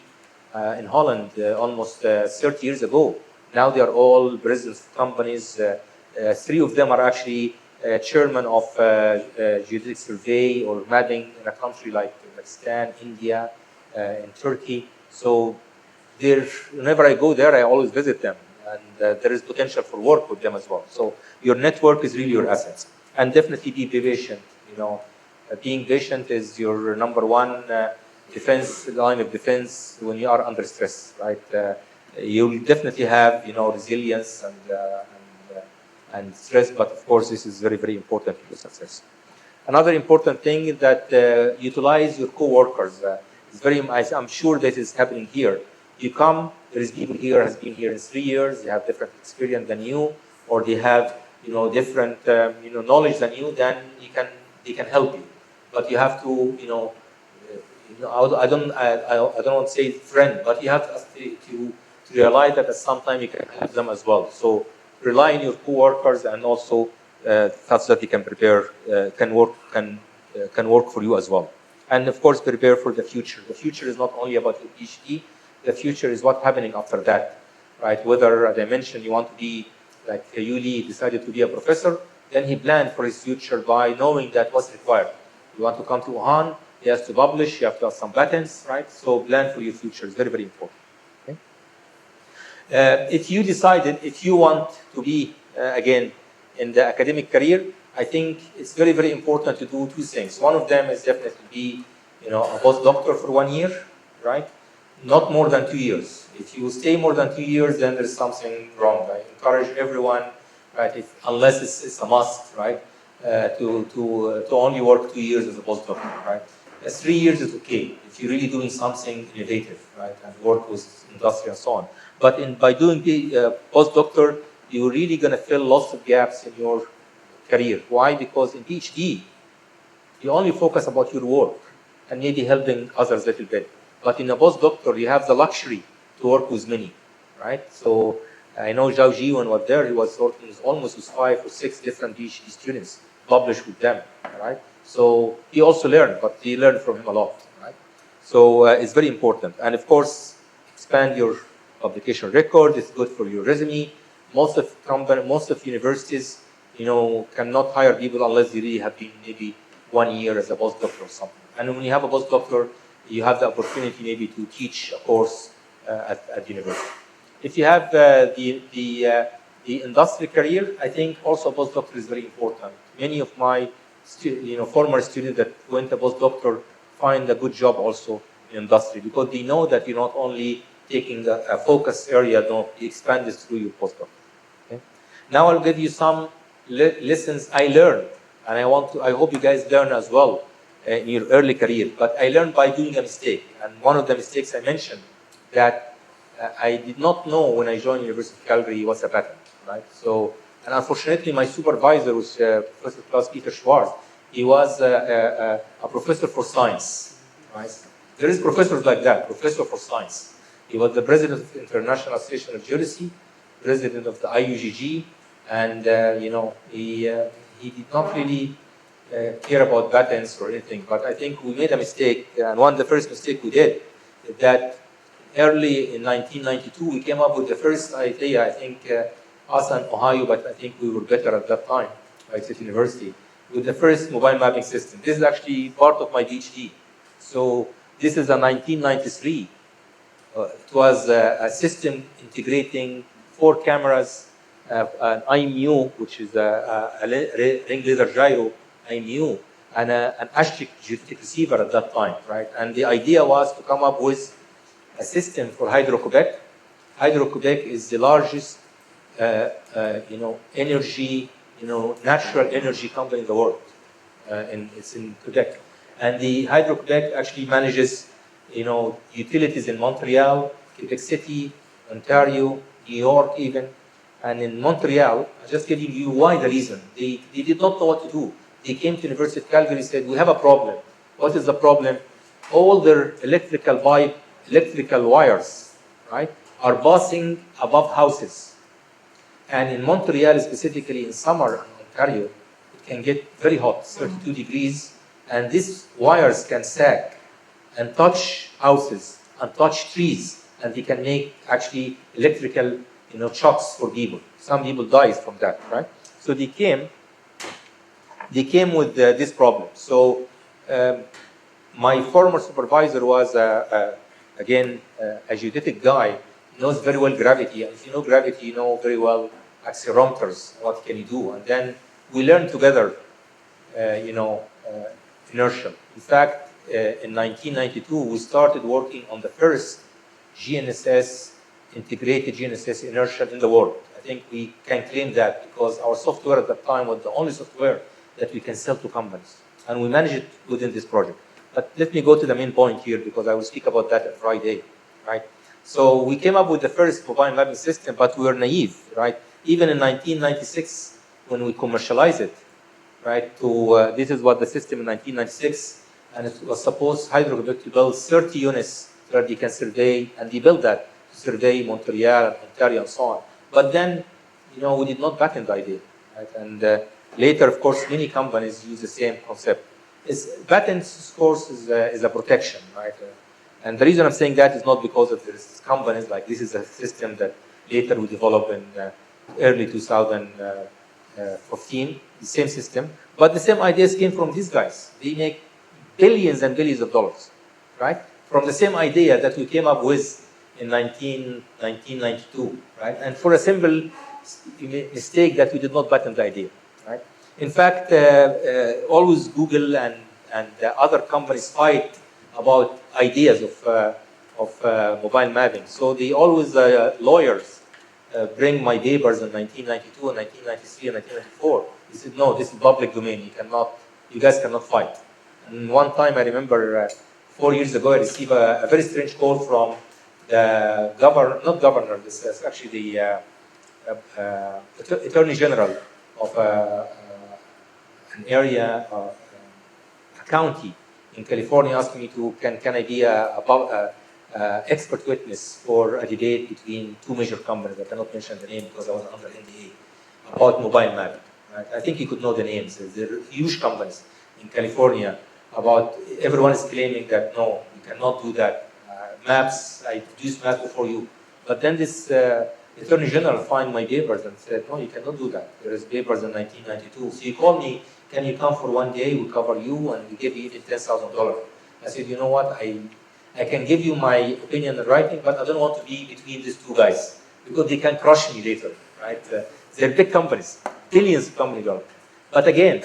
in Holland almost 30 years ago. Now they are all presidents of companies. 3 of them are actually chairman of geodetic survey or mapping in a country like Pakistan, India, and Turkey. So whenever I go there, I always visit them. And there is potential for work with them as well. So your network is really your assets. And definitely be patient. You know, being patient is your number one line of defense when you are under stress, right? You'll definitely have, you know, resilience and stress, but of course this is very, very important for success. Another important thing is that utilize your co-workers. I'm sure that is happening here. You come, there is people here has been here in 3 years, they have different experience than you, or they have, you know, different knowledge than you, then they can help you. But you have to, I don't want to say friend, but you have to realize that at some time you can help them as well. So rely on your co-workers and also such that they can prepare, can work for you as well. And of course, prepare for the future. The future is not only about your PhD. The future is what's happening after that, right? Whether, as I mentioned, you want to be like Yuli decided to be a professor, then he planned for his future by knowing that what's required. You want to come to Wuhan, he has to publish, you have to have some patents, right? So plan for your future is very, very important. Okay? If you decided, if you want to be, again, in the academic career, I think it's very, very important to do 2 things. One of them is definitely be, a postdoctor for 1 year, right? Not more than 2 years. If you stay more than 2 years, then there's something wrong. I encourage everyone, right? Unless it's a must, right? To only work 2 years as a postdoctor, right? 3 years is okay if you're really doing something innovative, right? And work with industry and so on. But by doing the postdoctor, you're really going to fill lots of gaps in your career. Why? Because in PhD, you only focus about your work and maybe helping others a little bit. But in a postdoctor, you have the luxury to work with many, right? So I know Zhao Ji, when he was there, he was working almost with 5 or 6 different PhD students, published with them, right? So he also learned, but he learned from him a lot, right? So it's very important. And of course, expand your publication record. It's good for your resume. Most of universities, cannot hire people unless they really have been maybe 1 year as a postdoctor or something. And when you have a postdoctor, you have the opportunity maybe to teach a course at university. If you have the industry career, I think also a postdoctor is very important. Many of my former students that went to postdoctor find a good job also in industry because they know that you're not only taking a focus area, no, you expand this through your postdoc. Okay? Now I'll give you some lessons I learned, and I hope you guys learn as well in your early career. But I learned by doing a mistake, and one of the mistakes I mentioned that I did not know when I joined University of Calgary what's a patent, right? So, and unfortunately, my supervisor was Professor Klaus-Peter Schwarz. He was a professor for science, right? There is professors like that, professor for science. He was the president of the International Association of Geodesy, president of the IUGG, and he did not really care about patents or anything. But I think we made a mistake, and one of the first mistakes we did is that early in 1992 we came up with the first idea. I think us and Ohio, but I think we were better at that time, at State University, with the first mobile mapping system. This is actually part of my PhD. So this is a 1993. It was a system integrating 4 cameras, an IMU, which is a ring laser gyro IMU, and an ASTRIC geodetic receiver at that time, right? And the idea was to come up with a system for Hydro-Quebec. Hydro-Quebec is the largest energy, natural energy company in the world. It's in Quebec. And the Hydro-Quebec actually manages, utilities in Montreal, Quebec City, Ontario, New York even. And in Montreal, I'm just giving you why the reason. They did not know what to do. They came to University of Calgary and said, we have a problem. What is the problem? All their electrical wires, right, are passing above houses. And in Montreal, specifically in summer in Ontario, it can get very hot, 32 degrees, and these wires can sag and touch houses and touch trees, and they can make actually electrical shocks for people. Some people dies from that, right? So they came with this problem. So my former supervisor was, again, a geodetic guy, knows very well gravity. And if you know gravity, you know very well accelerometers, what can you do? And then we learned together, inertia. In fact, in 1992, we started working on the first GNSS, integrated GNSS inertia in the world. I think we can claim that because our software at that time was the only software that we can sell to companies. And we managed it within this project. But let me go to the main point here because I will speak about that on Friday, right? So we came up with the first mobile mapping system, but we were naive, right? Even in 1996, when we commercialized it, right? This is what the system in 1996, and it was supposed Hydro-Quebec to build 30 units that they can survey, and they built that to survey Montreal, Ontario, and so on. But then, we did not patent the idea, right? And later, of course, many companies use the same concept. Patents, of course, is a protection, right? And the reason I'm saying that is not because of this companies, like this is a system that later we developed in early 2014, the same system, but the same ideas came from these guys. They make billions and billions of dollars, right? From the same idea that we came up with in 1992, right? And for a simple mistake that we did not patent the idea, right? In fact, always Google and other companies fight about ideas of mobile mapping. So they always, lawyers, bring my papers in 1992 and 1993 and 1994. They said, no, this is public domain. You guys cannot fight. And one time I remember 4 years ago, I received a very strange call from the not governor, this is actually the Attorney General of an area, a county in California, asking me to, can I be a expert witness for a debate between two major companies. I cannot mention the name because I was under NDA, about mobile mapping. Right? I think you could know the names. They're huge companies in California. Everyone is claiming that no, you cannot do that. Maps, I produced maps before you. But then this Attorney General found my papers and said, no, you cannot do that. There is papers in 1992. So he called me, can you come for one day? We'll cover you and we give you even $10,000. I said, you know what? I can give you my opinion in writing, but I don't want to be between these two guys because they can crush me later, right? They're big companies, billions of company dollars. But again,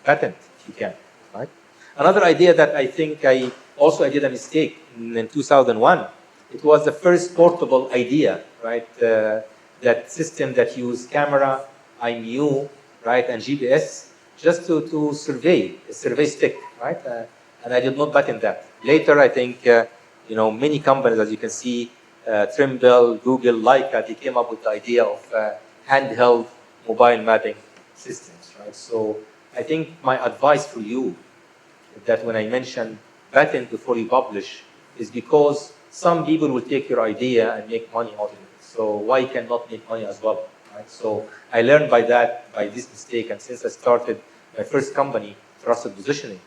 patent if you can, right? Another idea that I think I did a mistake in 2001. It was the first portable idea, right? That system that used camera, IMU, right, and GPS just to survey, a survey stick, right? And I did not patent that. Later, I think, many companies, as you can see, Trimble, Google, Leica, they came up with the idea of handheld mobile mapping systems, right? So I think my advice for you that when I mention patent before you publish is because some people will take your idea and make money out of it. So why cannot make money as well, right? So I learned by this mistake, and since I started my first company, Trusted Positioning,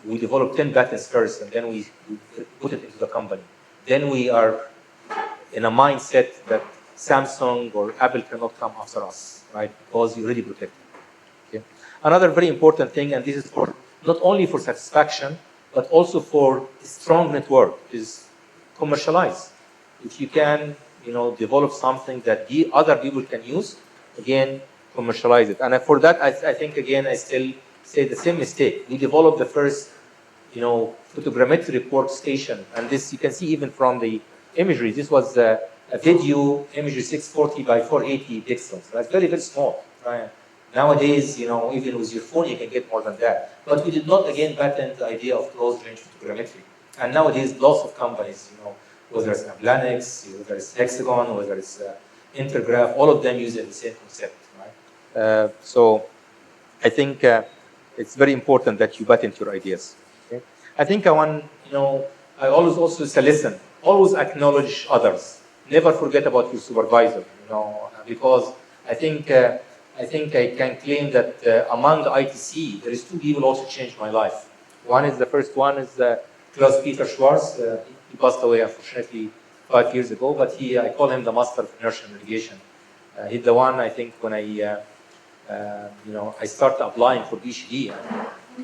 we developed 10 patents first, and then we put it into the company. Then we are in a mindset that Samsung or Apple cannot come after us, right? Because you already protect them. Okay? Another very important thing, and this is for not only for satisfaction, but also for a strong network, is commercialize. If you can, develop something that other people can use, again, commercialize it. And for that, I think, again, I still say the same mistake. We developed the first, photogrammetric workstation, and this you can see even from the imagery. This was a a video image 640 by 480 pixels. That's very, very small. Right? Nowadays, even with your phone, you can get more than that. But we did not, again, patent the idea of closed-range photogrammetry. And nowadays, lots of companies, whether it's Ablanix, whether it's Hexagon, whether it's Intergraph, all of them use the same concept. Right? So I think it's very important that you patent your ideas. Okay? I think I always also say, listen, always acknowledge others. Never forget about your supervisor, because I think I can claim that among ITC, there is two people also changed my life. The first one is Klaus-Peter Schwarz. He passed away, unfortunately, 5 years ago, but I call him the master of inertial navigation. He's the one, I think, when I started applying for PhD.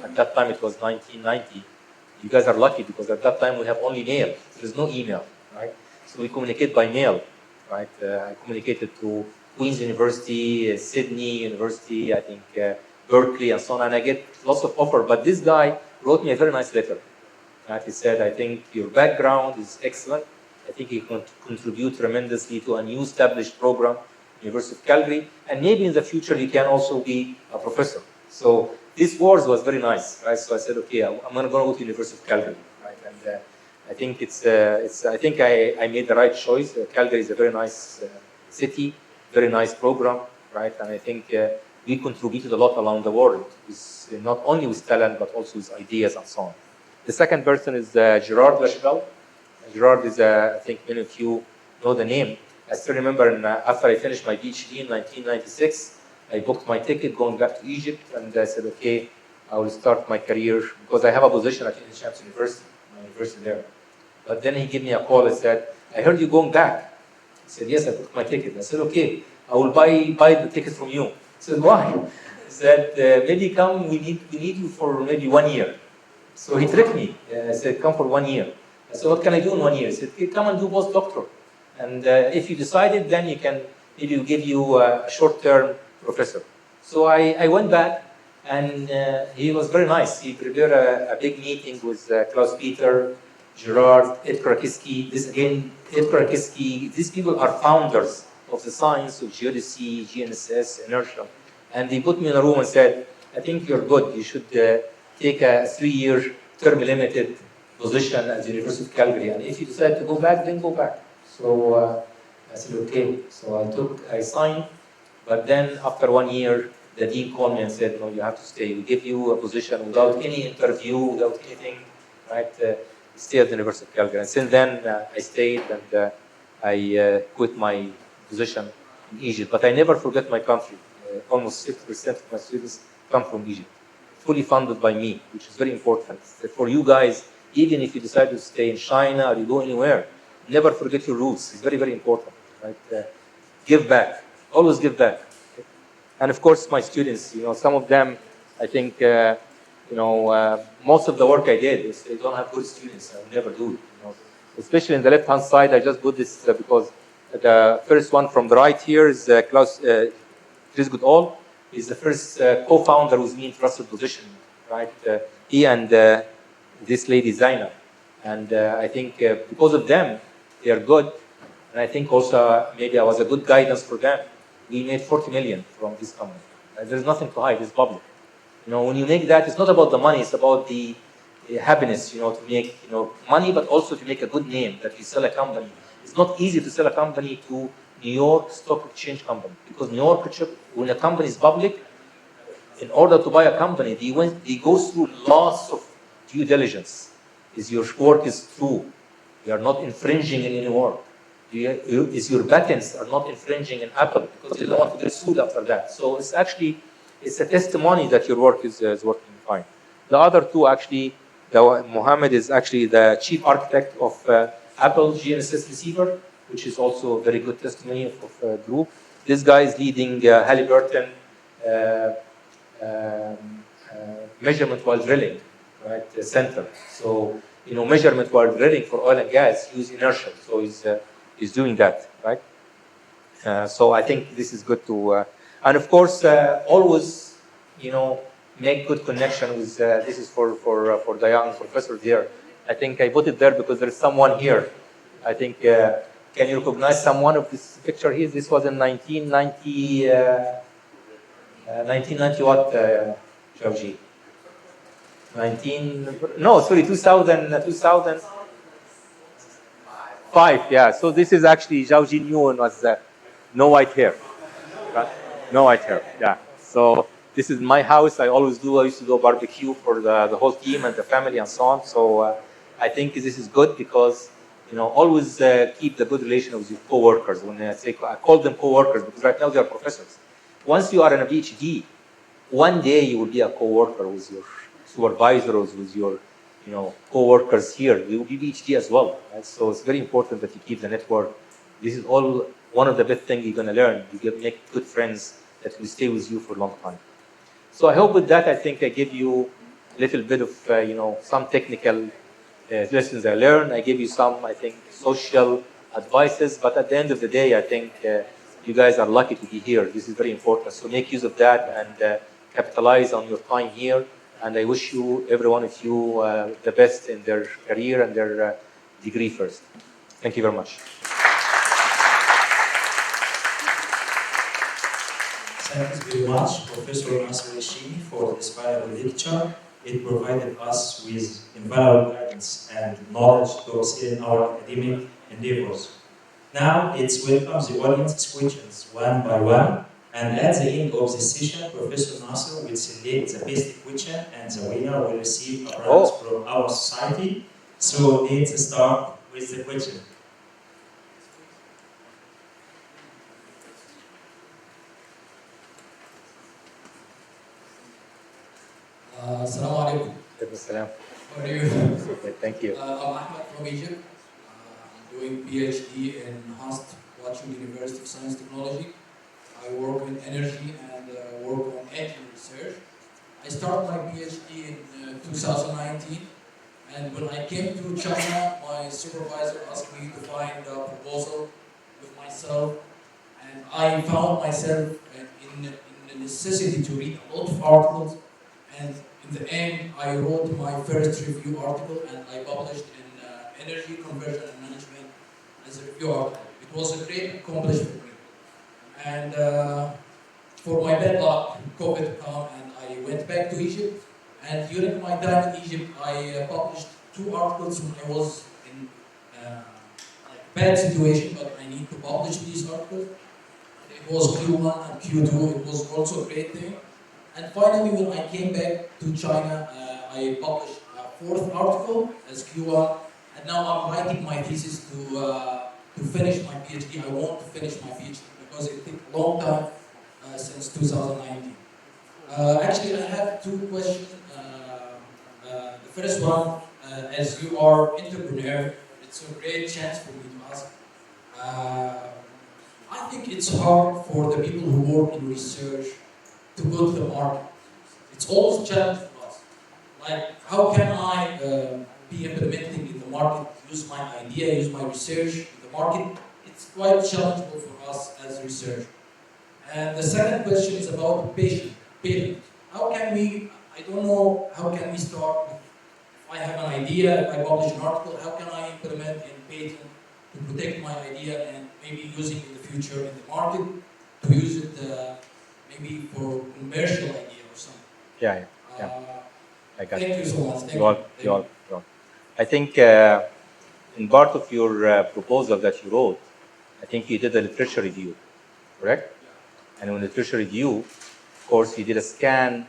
At that time, it was 1990. You guys are lucky because at that time we have only mail. There is no email, right? So we communicate by mail, right? I communicated to Queen's University, Sydney University, I think Berkeley, and so on. And I get lots of offers. But this guy wrote me a very nice letter. Right? He said, I think your background is excellent. I think you can contribute tremendously to a new established program, University of Calgary, and maybe in the future you can also be a professor. So this words was very nice, right? So I said, okay, I'm going to go to University of Calgary, right? And I think I think I made the right choice. Calgary is a very nice city, very nice program, right? And I think we contributed a lot around the world, not only with talent but also with ideas and so on. The second person is Gerard Lachapelle. Gerard is, I think many of you know the name. I still remember after I finished my PhD in 1996, I booked my ticket going back to Egypt, and I said, okay, I will start my career because I have a position at Shams University, my university there. But then he gave me a call and said, I heard you going back. I said, yes, I booked my ticket. I said, okay, I will buy the ticket from you. He said, why? He said, maybe come, we need you for maybe 1 year. So he tricked me. I said, come for 1 year. I said, what can I do in 1 year? He said, okay, come and do postdoctoral. And if you decided, then maybe we'll give you a short-term professor. So I went back, and he was very nice. He prepared a big meeting with Klaus-Peter, Gerard, Ed Krakowski. Ed Krakowski, these people are founders of the science of geodesy, GNSS, inertia. And they put me in a room and said, I think you're good. You should take a 3-year term limited position at the University of Calgary. And if you decide to go back, then go back. So I said, okay. So I signed. But then after 1 year, the dean called me and said, no, you have to stay. We give you a position without any interview, without anything, right? Stay at the University of Calgary. And since then, I stayed, and I quit my position in Egypt. But I never forget my country. Almost 60% of my students come from Egypt, fully funded by me, which is very important. For you guys, even if you decide to stay in China or you go anywhere, never forget your roots. It's very, very important. Right? Give back. Always give back. And of course, my students, some of them, I think, most of the work I did is they don't have good students. I will never do it. Especially in the left-hand side, I just put this because the first one from the right here is Chris Goodall. He's the first co-founder with me in trusted position, right? He and this lady Zaina. And I think because of them, they are good. And I think also maybe I was a good guidance for them. We made 40 million from this company. There's nothing to hide, it's public. When you make that, it's not about the money, it's about the happiness, to make money, but also to make a good name, that you sell a company. It's not easy to sell a company to New York Stock Exchange company, because New York, when a company is public, in order to buy a company, they go through lots of due diligence. Is your work is true? You are not infringing in any work. Is your patents are not infringing in Apple, because they don't want to get sued after that. So it's a testimony that your work is working fine. The other two actually, Mohammed is actually the chief architect of Apple GNSS receiver, which is also a very good testimony of a group. This guy is leading Halliburton measurement while drilling, right? Center. So measurement while drilling for oil and gas use inertia. So he's doing that, right? So I think this is good to, and of course, always, make good connection with. This is for the young professors here. I think I put it there because there is someone here. I think Can you recognize someone of this picture here? This was in 1990, 1990 what, Georgie? 2005, yeah. So this is actually Zhao Jin Yuan was no white hair, right? No white hair, yeah. So this is my house. I used to do a barbecue for the whole team and the family and so on. So I think this is good because, always keep the good relation with your coworkers. When I call them coworkers because right now they are professors. Once you are in a PhD, one day you will be a coworker with your supervisors, with your co-workers here. You will be PhD as well. Right? So it's very important that you keep the network. This is all one of the best things you're going to learn. You make good friends that will stay with you for a long time. So I hope with that, I think I give you a little bit of, some technical lessons I learned. I gave you some, I think, social advices. But at the end of the day, I think you guys are lucky to be here. This is very important. So make use of that and capitalize on your time here. And I wish you, every one of you, the best in their career and their degree first. Thank you very much. Thank you very much, Professor Naser for this valuable lecture. It provided us with invaluable guidance and knowledge to excel in our academic endeavors. Now, let's welcome the audience's questions one by one. And at the end of the session, Professor Naser will select the best question and the winner will receive a prize from our society. So let's start with the question. Assalamu alaikum. How are you? Thank you. I'm Ahmed from Egypt. I'm doing PhD in Host, Washington University of Science and Technology. I work in energy and work on engine research. I started my PhD in 2019, and when I came to China, my supervisor asked me to find a proposal with myself, and I found myself in the necessity to read a lot of articles, and in the end, I wrote my first review article, and I published in Energy Conversion and Management as a review article. It was a great accomplishment for me. And for my bad luck, COVID came, and I went back to Egypt. And during my time in Egypt, I published 2 articles when I was in a bad situation, but I need to publish these articles. It was Q1 and Q2. It was also a great thing. And finally, when I came back to China, I published a 4th article as Q1, and now I'm writing my thesis to finish my PhD. I want to finish my PhD because it took a long time since 2019. Actually, I have 2 questions. The first one, as you are entrepreneur, it's a great chance for me to ask. I think it's hard for the people who work in research to go to the market. It's always a challenge for us. Like, how can I be implementing in the market, use my idea, use my research in the market? It's quite challenging for us as researchers. And the second question is about patent. How can we, I don't know, how can we start? If I have an idea, if I publish an article, how can I implement in patent to protect my idea and maybe use it in the future in the market, to use it maybe for commercial idea or something. Yeah. I got thank you so much. You all. I think in part of your proposal that you wrote, I think you did a literature review, correct? And in the literature review, of course, you did a scan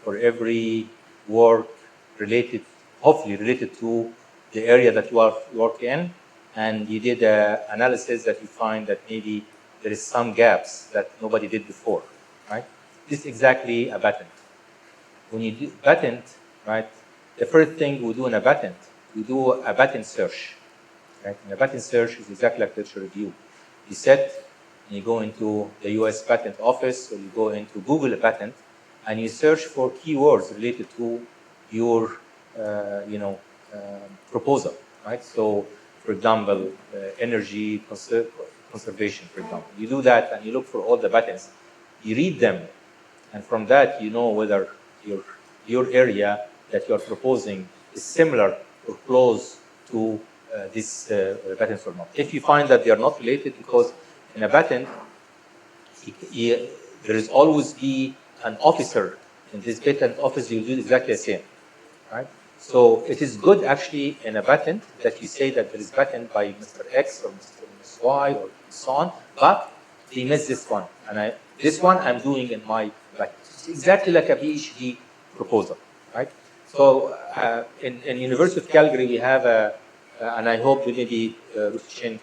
for every work related, hopefully related to the area that you are working in, and you did an analysis that you find that maybe there is some gaps that nobody did before. Right? This is exactly a patent. When you do patent, right, the first thing we do in a patent, we do a patent search. Right? And a patent search is exactly like literature review. You set, and you go into the US Patent Office, or you go into Google a patent, and you search for keywords related to your, proposal. Right? So, for example, energy conservation, for example. You do that, and you look for all the patents. You read them, and from that you know whether your area that you are proposing is similar or close to these patents or not. If you find that they are not related, because in a patent, there is always be an officer in this patent office who will do exactly the same, right? So it is good actually in a patent that you say that there is patent by Mr. X or Ms. Y or so on, but they missed this one, and this one I'm doing in my patent. It's exactly like a PhD proposal, right? So in University of Calgary we have and I hope that maybe Rushin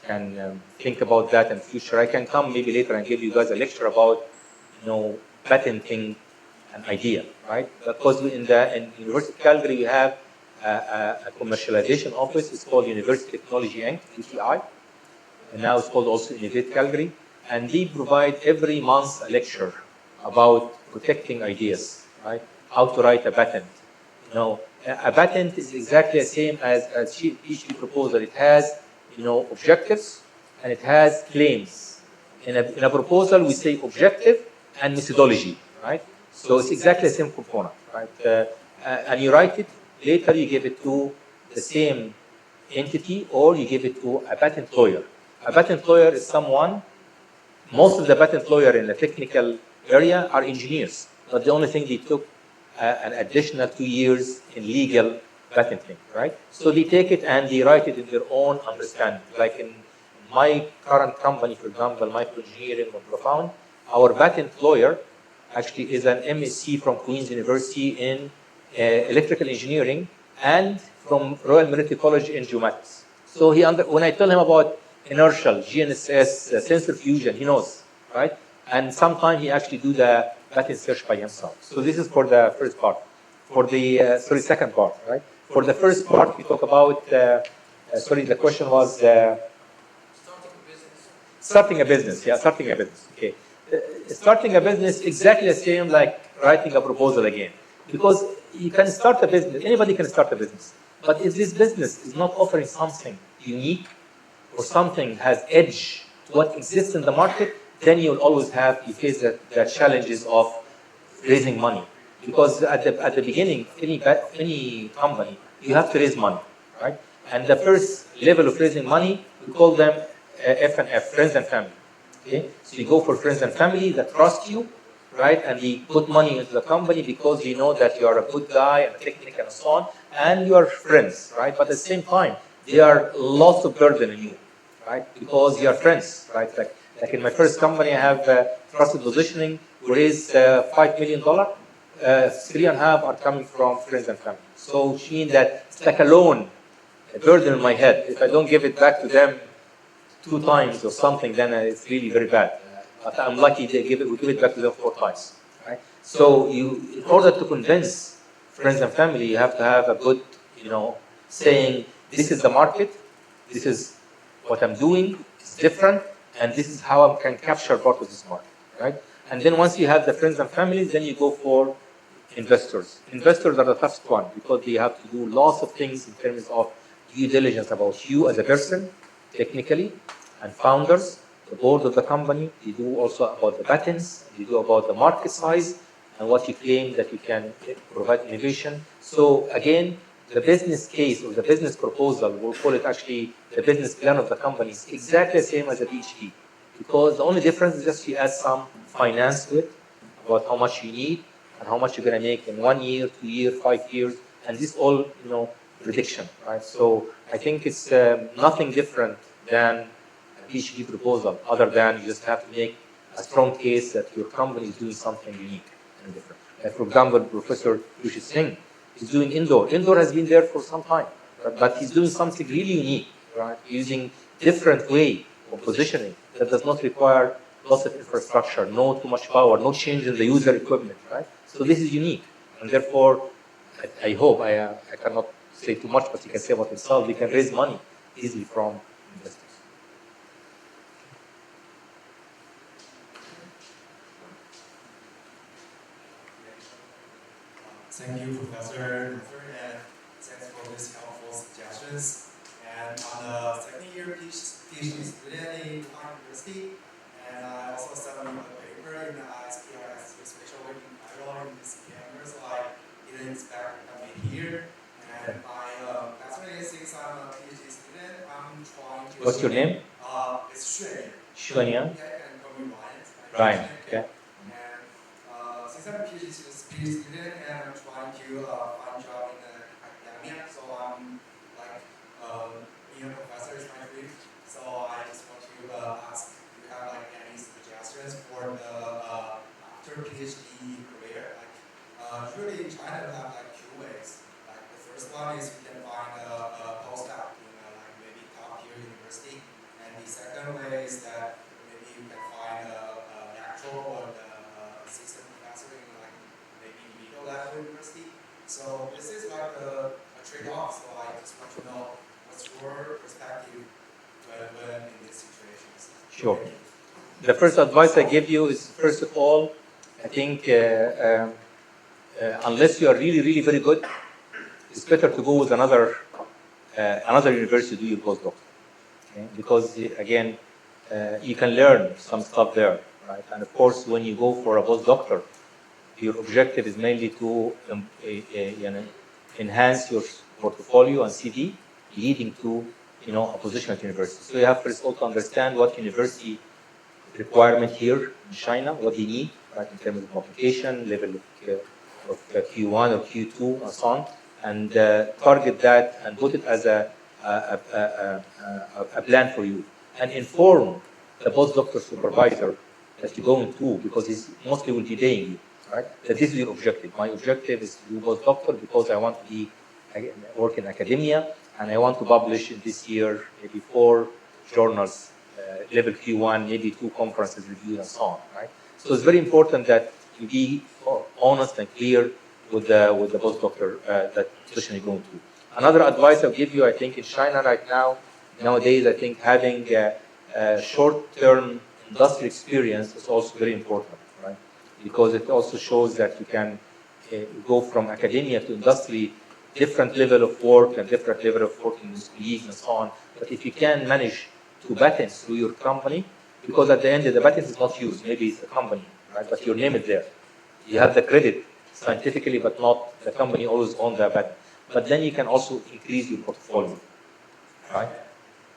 can think about that in the future. I can come maybe later and give you guys a lecture about, patenting an idea, right? Because in University of Calgary, we have a commercialization office. It's called University Technology Inc., UTI. And now it's called also Innovate Calgary. And they provide every month a lecture about protecting ideas, right? How to write a patent. A patent is exactly the same as a PhD proposal. It has, objectives and it has claims. In a proposal, we say objective and methodology, right? So it's exactly the same component, right? And you write it, later you give it to the same entity or you give it to a patent lawyer. A patent lawyer is someone, most of the patent lawyer in the technical area are engineers, but the only thing they took an additional 2 years in legal patenting, right? So they take it and they write it in their own understanding. Like in my current company, for example, Microengineering or Profound, our patent lawyer actually is an MSc from Queen's University in electrical engineering and from Royal Military College in Geomatics. So when I tell him about inertial, GNSS, sensor fusion, he knows, right? And sometimes he actually do the patent search by himself. So this is for the first part. For the second part, right? For the first part, we talk about. The question was starting a business. Yeah, starting a business. Okay, starting a business exactly the same like writing a proposal again, because you can start a business. Anybody can start a business, but if this business is not offering something unique or something has edge to what exists in the market, then you'll always you face the challenges of raising money. Because at the beginning, any company, you have to raise money, right? And the first level of raising money, we call them F&F, friends and family. Okay, so you go for friends and family that trust you, right? And they put money into the company because they know that you are a good guy and a technical and so on, and you are friends, right? But at the same time, there are lots of burden on you, right? Because you are friends, right? Like in my first company, I have trusted positioning. We raised $5 million. 3.5 are coming from friends and family. So which means that it's like a loan, a burden on my head. If I don't give it back to them 2 times or something, then it's really very bad. But I'm lucky we give it back to them 4 times, right? So in order to convince friends and family, you have to have a good, saying, this is the market, this is what I'm doing, it's different, and this is how I can capture part of this market, right? And then once you have the friends and families, then you go for investors. Investors are the toughest one because they have to do lots of things in terms of due diligence about you as a person, technically, and founders, the board of the company. They do also about the patents, they do about the market size, and what you claim that you can provide innovation. So again, the business case or the business proposal, we'll call it actually the business plan of the company, is exactly the same as a PhD. Because the only difference is just you add some finance to it, about how much you need and how much you're going to make in 1 year, 2 years, 5 years, and this all, prediction, right? So I think it's nothing different than a PhD proposal, other than you just have to make a strong case that your company is doing something unique and different. Like for example, Professor Naser Singh is doing indoor. Indoor has been there for some time, but he's doing something really unique, right? Using different way of positioning that does not require lots of infrastructure, no too much power, no change in the user equipment, right? So this is unique, and therefore, I hope I cannot say too much, but he can say about himself. He can raise money easily from investors. Thank you, Professor Naser, and thanks for these helpful suggestions. And I'm a second-year PhD student in Dubai University, and I also submitted a paper in the ISPIS with special working title in this campus, so I didn't expect to be here. And my classmate thinks I'm a What's your name? It's Xuan. Xuan Yang? Yeah, you can call me Ryan. Ryan, okay. And since I'm a PhD student and I'm trying to find a job in academia, so I'm like being a professor is my dream. So I just want to ask, do you have like any suggestions for the after PhD career? Like usually in China we have like two ways. Like the first one is you can find a postdoc in like maybe top tier university, and the second way is that maybe you can find a lecturer or the assistant professor in like maybe middle level university. So this is like a trade-off. So I just want to know what's your perspective when in these situations. Sure. The first advice I give you is, first of all, I think unless you are really, really very good, it's better to go with another university to do your postdoc. Okay? Because again, you can learn some stuff there, right? And of course, when you go for a postdoctor, your objective is mainly to enhance your portfolio and CV, leading to a position at university. So you have first of all to understand what university requirement here in China, what they need, right, in terms of publication, level of Q1 or Q2 and so on, and target that and put it as a plan for you, and inform the postdoctor supervisor that you're going to, because he mostly will be paying you, right? That this is your objective. My objective is to do postdoctor because I want to work in academia, and I want to publish this year maybe 4 journals, level Q1, maybe 2 conferences reviewed and so on, right? So it's very important that you be honest and clear with the postdoctor that position you're going to. Another advice I'll give you, I think in China right now, nowadays, I think having short-term industry experience is also very important, right? Because it also shows that you can go from academia to industry, different level of work and different level of working with colleagues and so on. But if you can manage to patent through your company, because at the end the patent is not used, maybe it's a company, right? But your name is there. You have the credit scientifically, but not the company always owns the patent. But then you can also increase your portfolio, right?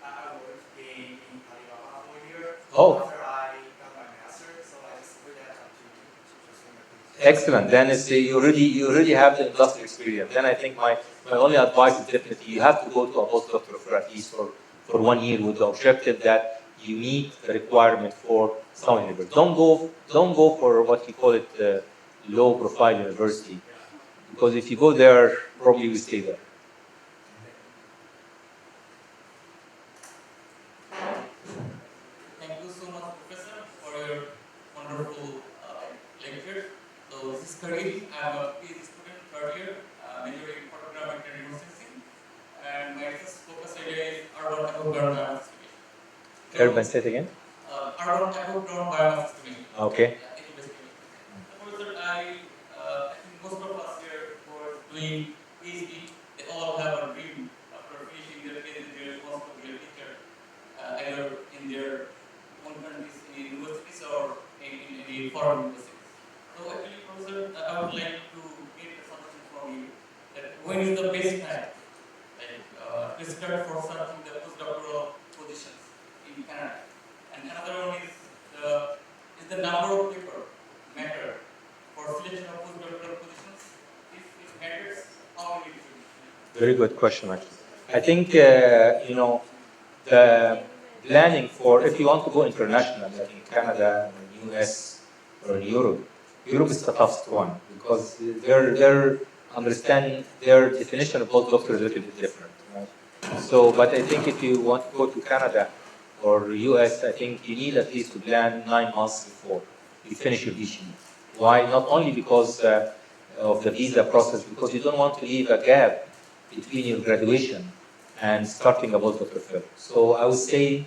I worked in Alibaba for a year. Oh. After I got my master's, so I just quit that to Excellent. Then it's, you already have the industry experience. Then I think my only advice is definitely you have to go to a postdoctoral for at least for 1 year with the objective that you meet the requirement for some university. Don't go for what you call it low profile university, because if you go there, probably you will stay there. Thank you so much, Professor, for your wonderful lecture. So this is Karim. I'm a PhD student, 3rd year, majoring in photogrammetry and remote sensing. And my first focus area is urban above-ground biomass estimation. Urban, say it again. Urban above-ground biomass estimation. Okay. Professor, I think most of us here who are doing PhD, they all have a dream after finishing their PhD, they want to be a teacher, either in their own countries, in universities, or in any foreign universities. So actually, Professor, I would like to get a suggestion from you that when is the best time to start for searching the postdoctoral positions in Canada? And another one is the number of paper matter for selection of postdoctoral positions? If it matters, how will it be? Very good question, actually. I think the planning for, if you want to go international, like in Canada, in the US, or in Europe is the toughest one, because their understanding, their definition of postdoctor is a little bit different, right? So, but I think if you want to go to Canada or US, I think you need at least to plan 9 months before you finish your PhD. Why? Not only because of the visa process, because you don't want to leave a gap between your graduation and starting a postdoctoral fellow. So I would say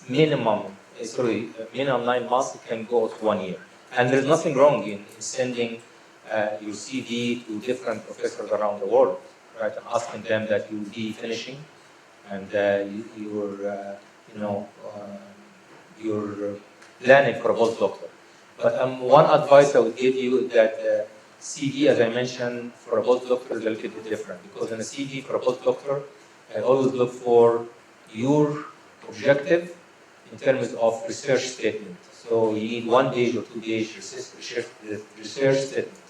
minimum 9 months. It can go to 1 year. And there's nothing wrong in sending your CV to different professors around the world, right? And asking them that you will be finishing and you're planning for a postdoctor. But one advice I would give you is that CV, as I mentioned, for a postdoctor is a little bit different, because in a CV for a postdoctor, I always look for your objective in terms of research statement. So you need 1 page or 2 page research statement.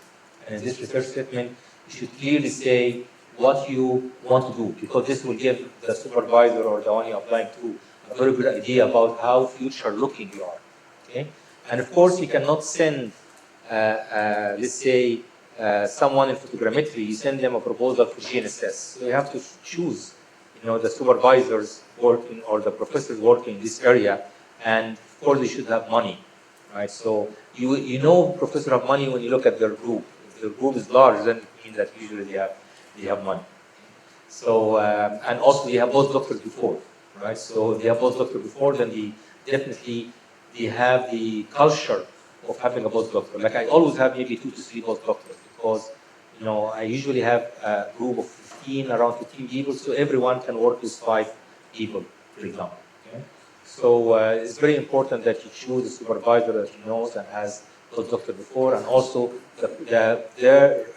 And in this research statement, you should clearly say what you want to do, because this will give the supervisor or the one you're applying to a very good idea about how future looking you are. Okay? And of course, you cannot send, let's say, someone in photogrammetry, you send them a proposal for GNSS. So you have to choose, the supervisors working or the professors working in this area, and of course they should have money, right? So you know professors have money when you look at their group. If their group is large, then it means that usually they have money. So and also they have postdoctors before, right? So if they have postdoctors before, then they have the culture of having a postdoctor. Like I always have maybe 2 to 3 postdoctors, because I usually have a group of 15, around 15 people, so everyone can work with 5 people, for example. Okay? So it's very important that you choose a supervisor that knows and has postdoctor before, and also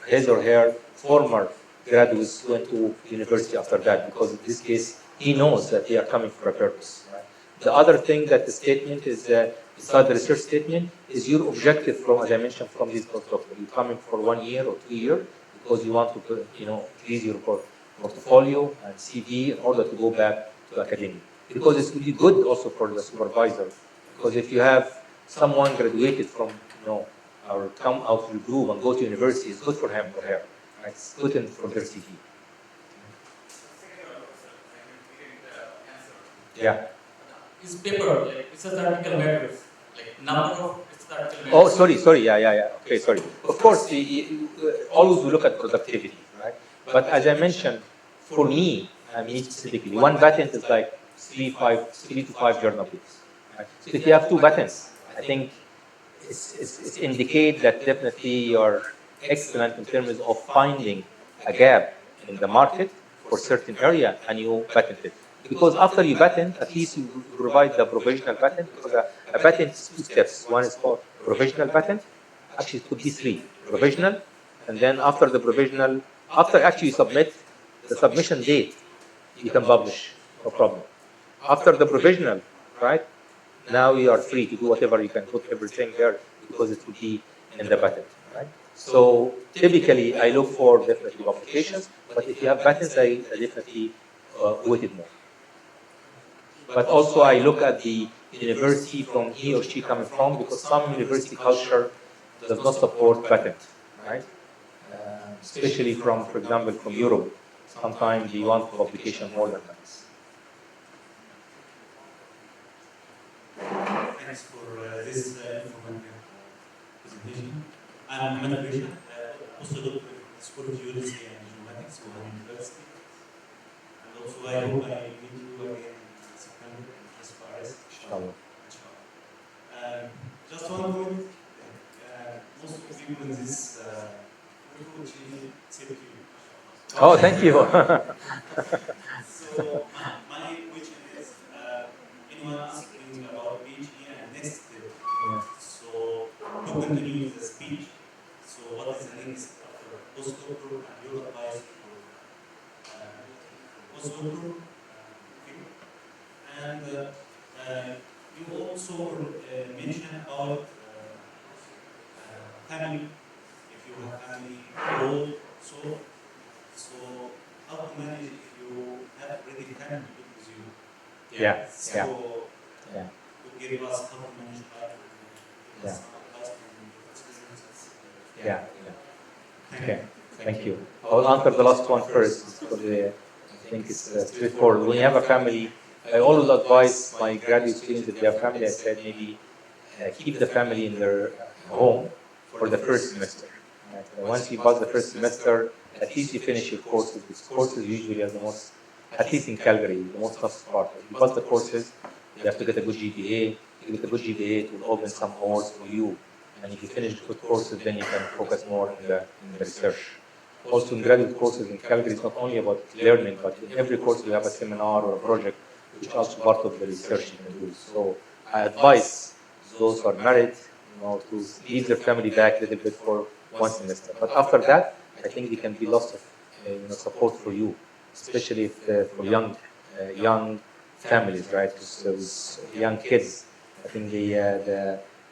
his or her former graduates went to university after that, because in this case he knows that they are coming for a purpose. Right? The other thing that the statement is, besides the research statement, is your objective from, as I mentioned, from this postdoctor. You're coming for 1 year or 2 years because you want to, increase your portfolio and CV in order to go back to academia. Because it will be good also for the supervisor. Because if you have someone graduated from, or come out of the group and go to university, it's good for him or her. Right? It's good for their CV. Yeah. Is paper, like research article matters, like number of research article matters. Oh, sorry. Yeah. Okay, sorry. Of course, always we look at productivity, right? But as I mentioned, for me specifically, 1 patent is like 3 to 5 journal papers. Right? So if you have 2 patents, I think it's indicate that definitely you're excellent in terms of finding a gap in the market for certain area and you patent it. Because after you patent, at least you provide the provisional patent, because a patent is 2 steps. One is called provisional patent. Actually, it could be 3. Provisional, and then after the provisional, after actually you submit the submission date, you can publish, no problem. After the provisional, right, now you are free to do whatever, you can put everything there because it will be in the patent, right? So typically, I look for definitely publications, but if you have patents, I definitely weight it more. But also I look at the university from he or she coming from, because some university culture does not support patent, right? Especially from, for example, from Europe. Sometimes they want publication more than patents. Thanks for this informative presentation. I'm Ahmed Bishop, postdoctoral in the School of Geodesy and Geomatics at the University. And also I hope I meet you again in September in Paris. Inshallah. Just one point. Most of the people in this group say to you. Oh, thank you. So my question is, anyone asking about PhD and next step? So to continue the speech, so what is the next after postdoctoral and your advice for postdoctoral? And you also mentioned about family, if you have family, role, so how to manage if you have already family with you? Yeah. So Yeah. to give us how to manage life. Yeah. Some advice from your experiences. Yeah. Okay. Thank you. I'll answer the last one first, because I think it's straightforward. When you have a family, I always advise my graduate students, if they have family, I said maybe keep the family in their home for the first semester. Right? Once you pass the first semester, at least you finish your courses. Because courses usually are the most, at least in Calgary, the most toughest part. If you pass the courses, you have to get a good GPA. If you get a good GPA, it will open some doors for you. And if you finish good courses, then you can focus more in the research. Also, in graduate courses in Calgary, it's not only about learning, but in every course we have a seminar or a project, which is also part of the research you can do. So I advise those who are married, to leave their family back a little bit for one semester. But after that, I think there can be lots of support for you, especially if, for young families, right? With young kids. I think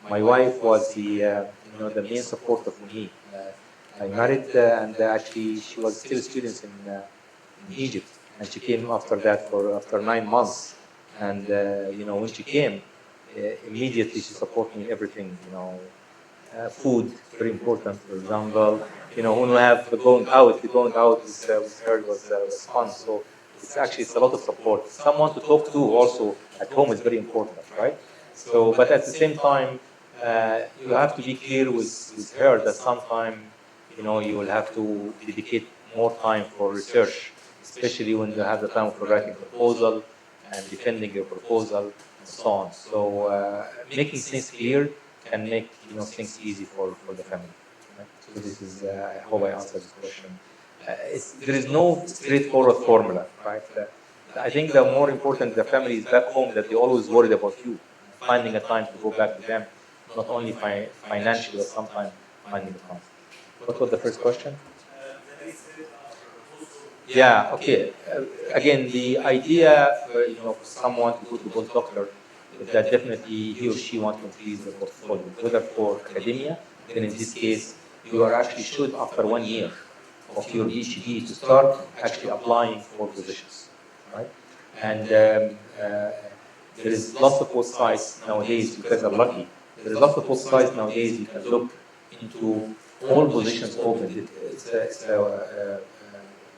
my wife was the main supporter for me. I married and actually she was still a student in Egypt, and she came after that for after 9 months. And when she came, immediately she supported me in everything. Food very important. For example, when we have going out, going out with her was fun. So it's a lot of support. Someone to talk to also at home is very important, right? So, but at the same time, you have to be clear with her that sometime, you will have to dedicate more time for research, especially when you have the time for writing proposal and defending your proposal and so on. So, making things clear can make things easy for the family. Right? So this is I hope I answered this question. There is no straightforward formula, right? I think the more important the family is back home, that they always worried about you, finding a time to go back to them, not only financially, but sometimes finding the time. What was the first question? Yeah, okay. Again, the idea for someone to go to postdoctor is that definitely he or she wants to increase their portfolio, whether for academia, then in this case, you are actually should, after 1 year of your PhD, to start actually applying for positions, right? And there is lots of websites nowadays, you guys are lucky. There is lots of websites nowadays you can look into all positions open.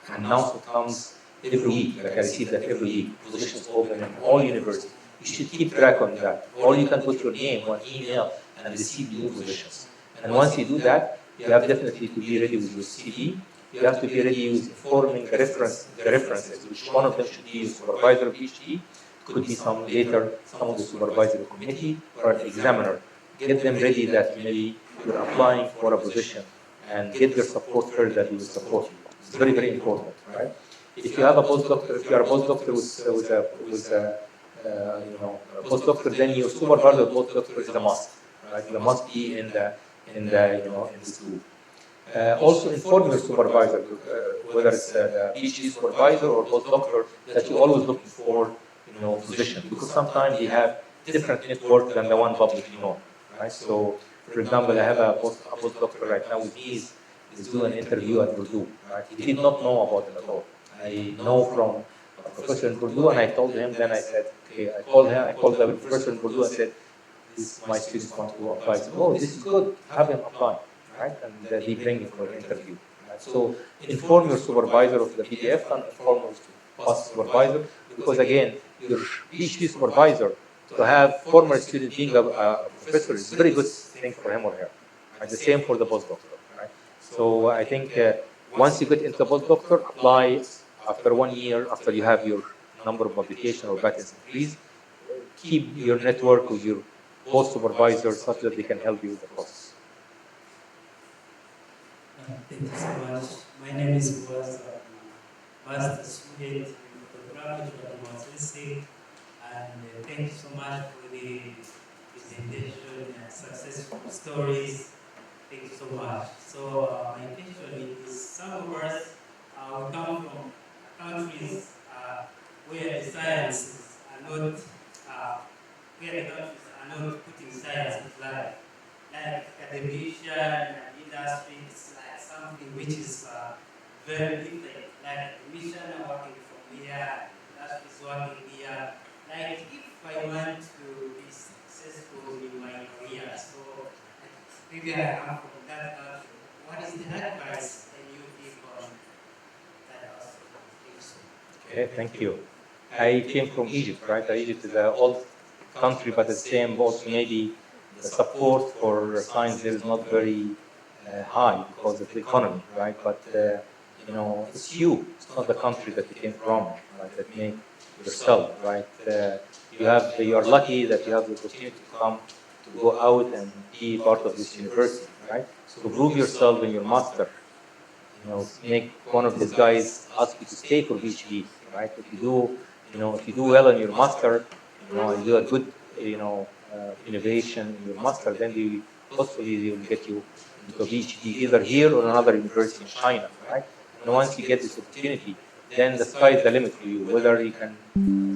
An announcement comes every week, like I receive that every week, positions open in all universities. You should keep track on that. Or you can put your name, one email, and receive new positions. And once you do that, you have definitely to be ready with your CV. You have to be ready with informing the references, which one of them should be your supervisor of PhD, could be some later, some of the supervisory committee or an examiner. Get them ready that maybe you're applying for a position and get their support first that they will support you. It's very, very important, right? If you have a postdoctor, if you are a postdoctor a postdoctor, then your supervisor postdoctor is a must, right? You must be in the school. Also inform your supervisor, whether it's the PhD supervisor or postdoctor, that you're always looking for, position, because sometimes they have different network than the one publicly known, right? So, for example, I have a postdoctor right now with me is doing an interview at Purdue, right? He did not know about it at all. I know from a professor in Purdue, and I told him, then I said, okay, I called the professor in Purdue and said, my students want to apply. So, oh, this is good, have them apply, right? And they bring it for the interview. Right? So inform your supervisor of the PDF and inform your past supervisor, because again, your PhD supervisor to have former student being a professor is a very good thing for him or her. Right? The same for the postdoctor. Right? So I think once you get into postdoctor, apply after 1 year, after you have your number of publication or patents increased. Keep your network with your post supervisors such that they can help you with the process. Thank you so much. My name is Boaz. I'm a master student in photography at Geomatics, and thank you so much for the presentation and successful stories. Thank you so much. So my question is, some of us we come from countries where the sciences are not putting science in life, like academia and industry. It's like something which is very different. Like academia working from here, industry is working here. Like if I want to be successful in my career, so maybe I come from that country. What is the advice that you give on that also? Okay, thank you. I came from Egypt, right? Egypt is an old country, but the same. Also, maybe the support for science there is not very high because of the economy, right? But it's you. It's not the country that you came from, right? That make yourself, right? You are lucky that you have the opportunity to come to go out and be part of this university, right? So prove yourself in your master. Make one of these guys ask you to stay for PhD, right? If you do well in your master, you do a good, innovation in your master, then hopefully they will get you into a PhD either here or another university in China, right? And once you get this opportunity, then the sky is the limit for you, whether you can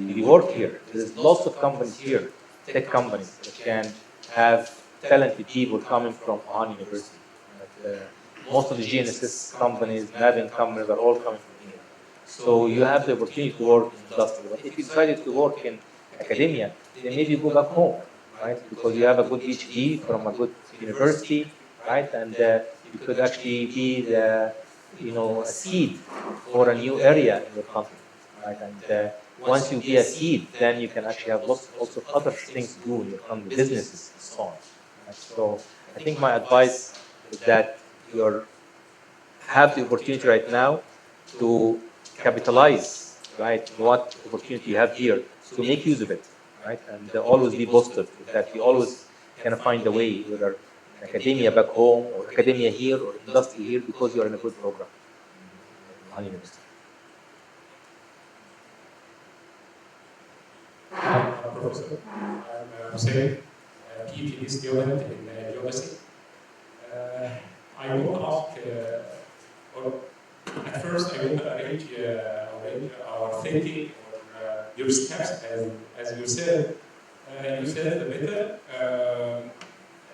really work here. There's lots of companies here, tech companies, that can have talented people coming from Wuhan University. But, most of the GNSS companies, mapping companies are all coming from here. So you have the opportunity to work in industry. But if you decided to work in academia, then maybe you go back home, right? Because you have a good PhD from a good university, right? And you could actually be the, a seed for a new area in your country, right? And once you be a seed, then you can actually have lots also of other things to do in your country, businesses and so on. Right? So I think my advice is that you have the opportunity right now to capitalize, right, what opportunity you have here, to make use of it, right, and always be positive that you always can find a way, whether academia back home or academia here or industry here, because you are in a good program on university. Professor, I'm Hussein, PhD student in geodesy. I want to ask, or at first I want to arrange our thinking or your steps, as you said. You said the better,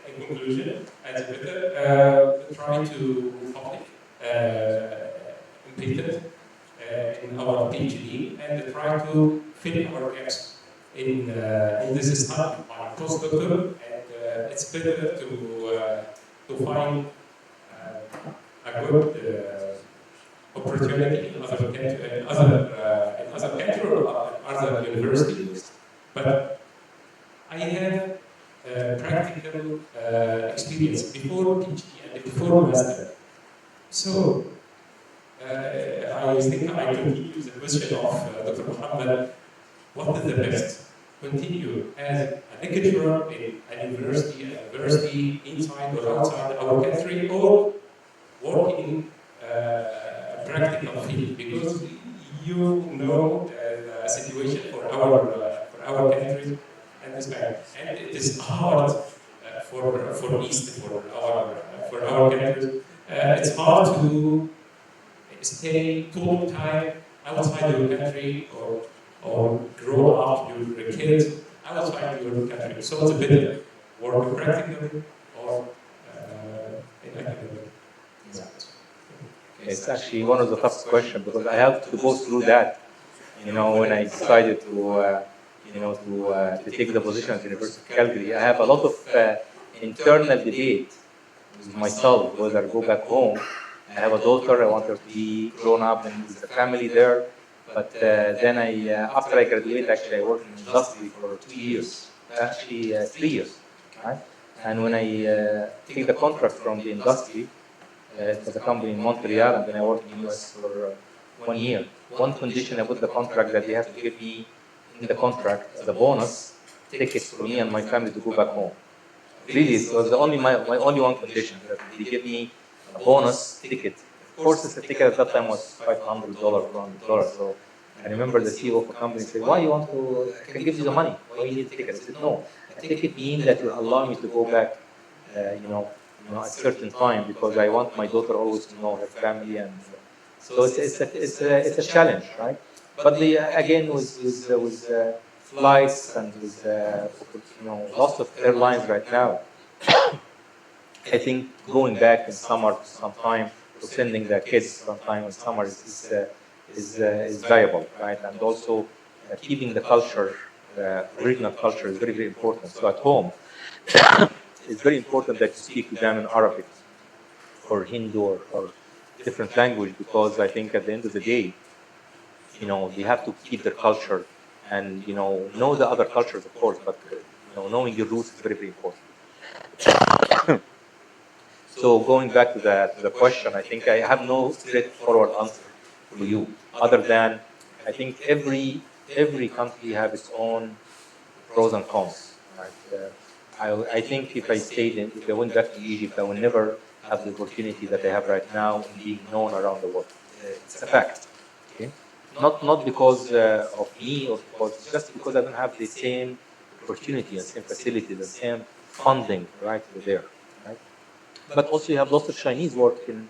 in conclusion, as a better, try to public implemented in our PhD and try to fill our gaps in this study by postdoctoral, and it's better to find a good opportunity in other country or other universities. But I have practical experience before PhD and before master. So I think I continue the question of Dr. Muhammad. What is the best? Continue as a lecturer in a university inside or outside our country, or work in a practical field, because you know the situation for our country and this kind. And it is hard for East, for our country. It's hard to stay total time outside your country, or grow up your kids outside your country. So it's a better work practically or in academic. It's actually one of the toughest questions, because I have to go through that. When I decided to take the position at the University of Calgary, I have a lot of internal debate with myself whether I go back home. I have a daughter. I want her to be grown up and with the family there. But then after I graduate, actually, I worked in industry for 2 years, actually 3 years, right? And when I take the contract from the industry, it was a company in Montreal, and then I worked in the US for 1 year. One condition I put the contract that they have to give me in the contract as a bonus tickets for me and my family to go back home. Really, it was my only one condition, that they give me a bonus ticket. Of course, the ticket at that time was $500, $400. So I remember the CEO of a company said, "Why you want to? I can give you the money. Why you need a ticket?" I said, "No, a ticket means that will allow me to go back, at a certain time, because I want my daughter always to know her family." And so it's a challenge, right? But again, with flights and with lots of airlines right now, I think going back in summer sometime, or sending the kids sometime in summer is valuable, right? And also keeping the culture, original culture, is very, very important. So at home, it's very important that you speak to them in Arabic or Hindu or different language, because I think at the end of the day, they have to keep their culture and know the other cultures, of course, but knowing your roots is very, very important. So going back to the question, I think I have no straightforward answer for you, other than I think every country have its own pros and cons. Right? I think if I went back to Egypt, I would never have the opportunity that I have right now in being known around the world. It's a fact. Okay? Not because of me, or because just because I don't have the same opportunity and same facilities and same funding right there. Right? But also you have lots of Chinese work in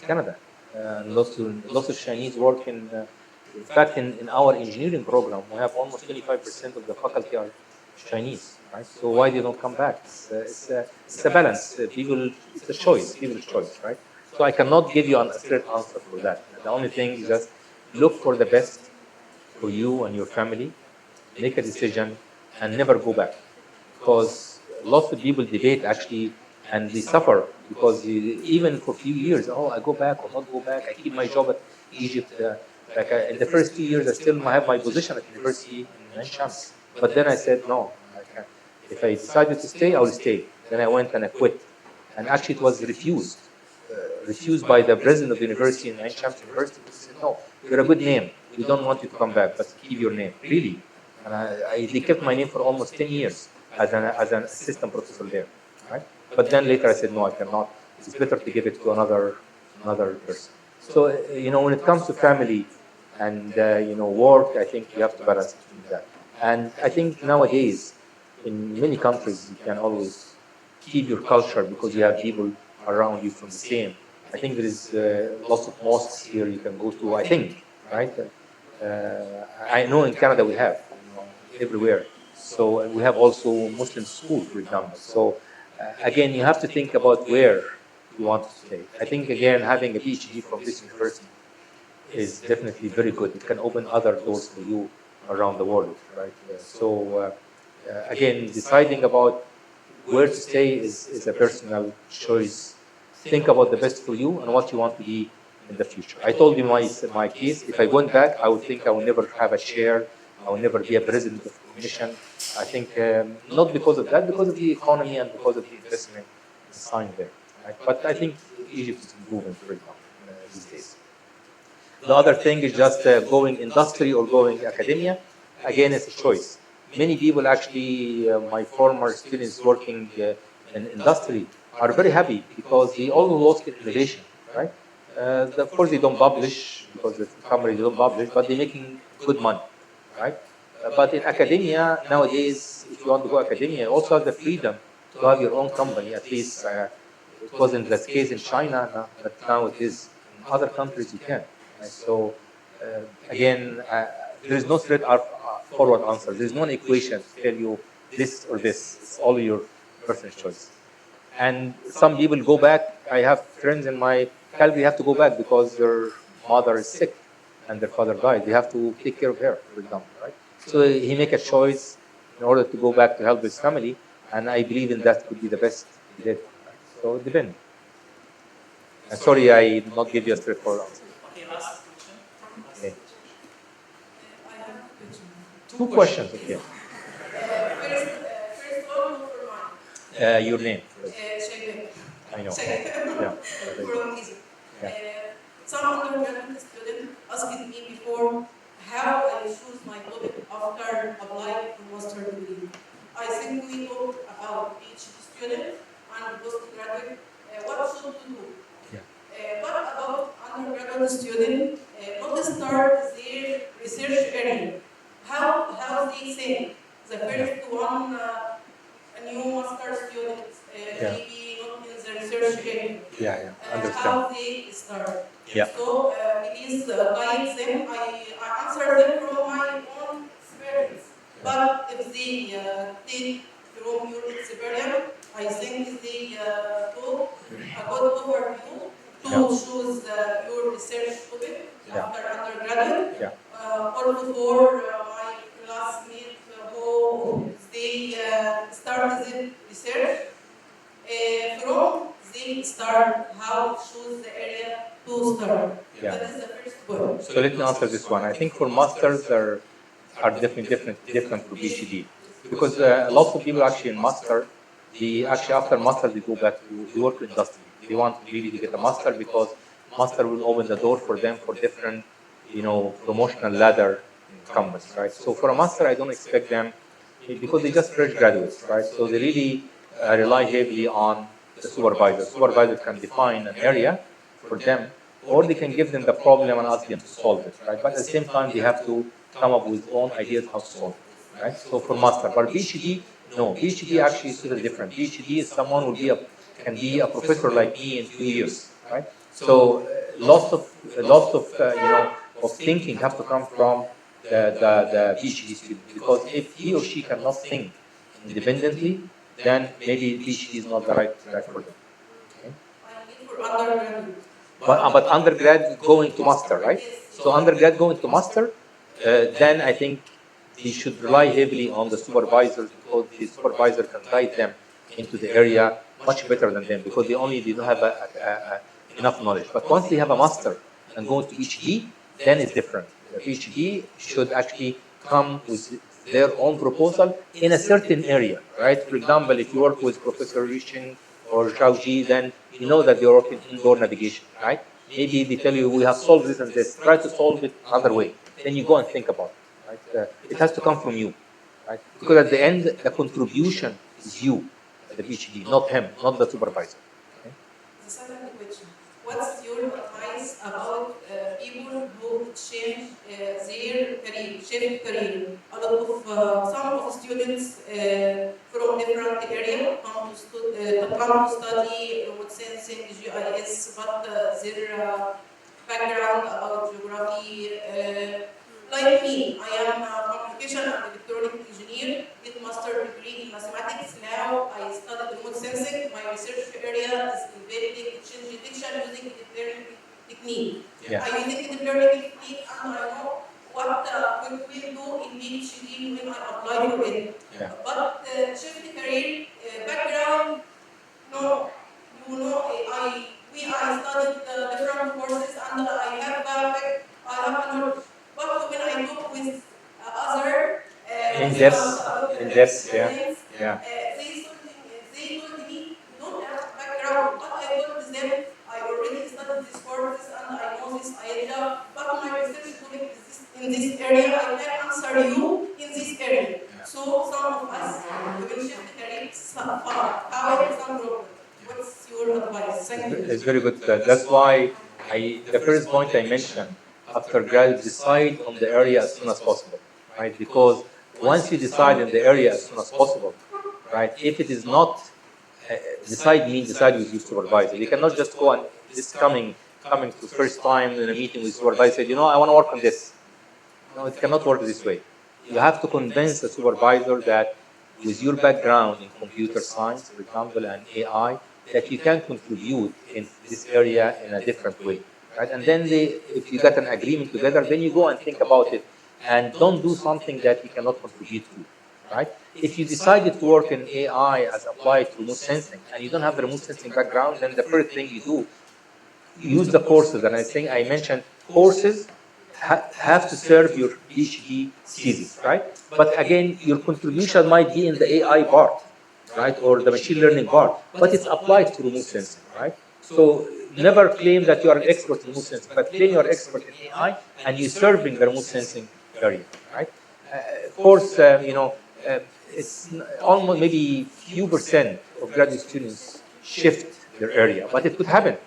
Canada, and lots of Chinese work In fact, in our engineering program, we have almost 25% of the faculty are Chinese, right? So why they don't come back? It's a balance. It's a choice, people's choice, right? So I cannot give you a straight answer for that. The only thing is just look for the best for you and your family, make a decision, and never go back. Because lots of people debate actually, and they suffer because even for a few years, oh, I go back or not go back. I keep my job at Egypt. In the first 2 years, I still have my position at university in Ain Shams. But then I said, no, I can't. If I decided to stay, I will stay. Then I went and I quit. And actually, it was refused. Refused by the president of the university in Ain Shams University. He said, no, you're a good name. We don't want you to come back, but keep your name. Really. And they kept my name for almost 10 years as an assistant professor there, right? But then later I said, no, I cannot. It's better to give it to another person. So, when it comes to family and, work, I think you have to balance between that. And I think nowadays, in many countries, you can always keep your culture because you have people around you from the same. I think there is lots of mosques here you can go to, I think, right? I know in Canada we have, everywhere. So we have also Muslim school, for example. So again, you have to think about where you want to stay. I think again, having a PhD from this university is definitely very good. It can open other doors for you around the world, right? Again, deciding about where to stay is a personal choice. Think about the best for you and what you want to be in the future. I told you my case. If I went back, I would think I would never have a chair. I will never be a president of a commission. I think not because of that, because of the economy and because of the investment signed there. Right? But I think Egypt is improving very well these days. The other thing is just going industry or going academia. Again, it's a choice. Many people actually, my former students working in industry, are very happy because they all lost in innovation, right? Of course, they don't publish because the company don't publish, but they're making good money, right? But in academia nowadays, if you want to go academia, you also have the freedom to have your own company. At least it wasn't the case in China, but now it is. In other countries, you can. Right? So again, there is no straight forward answer. There is no equation to tell you this or this. It's all your personal choice. And some people go back. I have friends in my Calgary have to go back because their mother is sick and their father died. They have to take care of her, for example, right? So he make a choice in order to go back to help his family, and I believe in that could be the best he did. So it depends. Sorry, I did not give you a straightforward answer. Okay, last question. Okay. I have a question. Two questions, okay. First one for mine. Your name. Shaybek. I know. Shaybek. Yeah. From Egypt. Yeah. Some undergraduate student asked me before how I choose my topic after applying for master degree. I think we talk about each student and postgraduate what should to do. What about undergraduate student not start their research area? How they think? The first one, a new master student, maybe not in the research area. Yeah, understand. How they start. Yeah. So please guide them. I answer them from my own experience. But if they take from your experience, I think they took a good overview to choose your research topic after undergraduate. Also for my classmates who they started research from they start how to choose the area to start. Yeah. That is the first point. So let me answer this one. I think for masters are definitely different for PhD because lots of people actually in master, they actually after master they go back to they work in industry. They want really to get a master because master will open the door for them for different, promotional ladder in companies, right? So for a master, I don't expect them because they just fresh graduates, right? So they really rely heavily on the supervisor. Supervisor can define an area for them, or they can give them the problem and ask them to solve it, right? But at the same time, they have to come up with own ideas how to solve it, right? So for master, but PhD, no, PhD actually is totally different. PhD is someone who can be a professor like me in 2 years, right? So lots of of thinking have to come from the PhD student, because if he or she cannot think independently, then maybe PhD is not the right track for them. Okay? For undergraduate. But undergrad going to master, right? So undergrad going to master, then I think they should rely heavily on the supervisors, because the supervisor can guide them into the area much better than them, because they don't have enough knowledge. But once they have a master and go to PhD, then it's different. The PhD should actually come with their own proposal in a certain area, right? For example, if you work with Professor Rishin or Zhao, then you know that you're working indoor navigation, right? Maybe they tell you, we have solved this and this, try to solve it another way. Then you go and think about it, right? It has to come from you, right? Because at the end, the contribution is you, the PhD, not him, not the supervisor. Okay? The second question, what's your advice about people who change their career, shift career? A lot of, some of the students from different area come to study with sensing, GIS, but their background about geography, like me, I am a communication and electronic engineer, did master degree in mathematics. Now I studied remote sensing. My research area is embedding change detection using deep learning technique. Yeah. I using deep learning technique, and I know what we will do in PhD when I apply for it. Yeah. But shift career background, no, you know, I studied different courses, and I have a knowledge. But when I talk with other In with a depth, lot of in depth, yeah, experience, yeah. they told me you don't have background. But I told them I already studied these courses and I know this area. But my research doing is in this area. I can answer you in this area. So some of us will shift careers avoid some problem. What's your advice? Thank you. It's very good. That's why the first point I mentioned, after grad, decide on the area as soon as possible, right? Because once you decide in the area as soon as possible, right? If it is not decide with your supervisor. You cannot just go and this coming to first time in a meeting with supervisor, said, I want to work on this. No, it cannot work this way. You have to convince the supervisor that with your background in computer science, for example, and AI, that you can contribute in this area in a different way, right? And then if you get an agreement together, then you go and think about it, and don't do something that you cannot contribute to, right? If you decided to work in AI as applied to remote sensing, and you don't have the remote sensing background, then the first thing you do, use the courses. And I think I mentioned courses have to serve your PhD thesis, right? But again, your contribution might be in the AI part, right, or the machine learning part, but it's applied to remote sensing, right? So never claim that you are an expert in remote sensing, but claim you are expert in AI and you're serving the remote sensing area, right? Of course, it's almost maybe few percent of graduate students shift their area, but it could happen,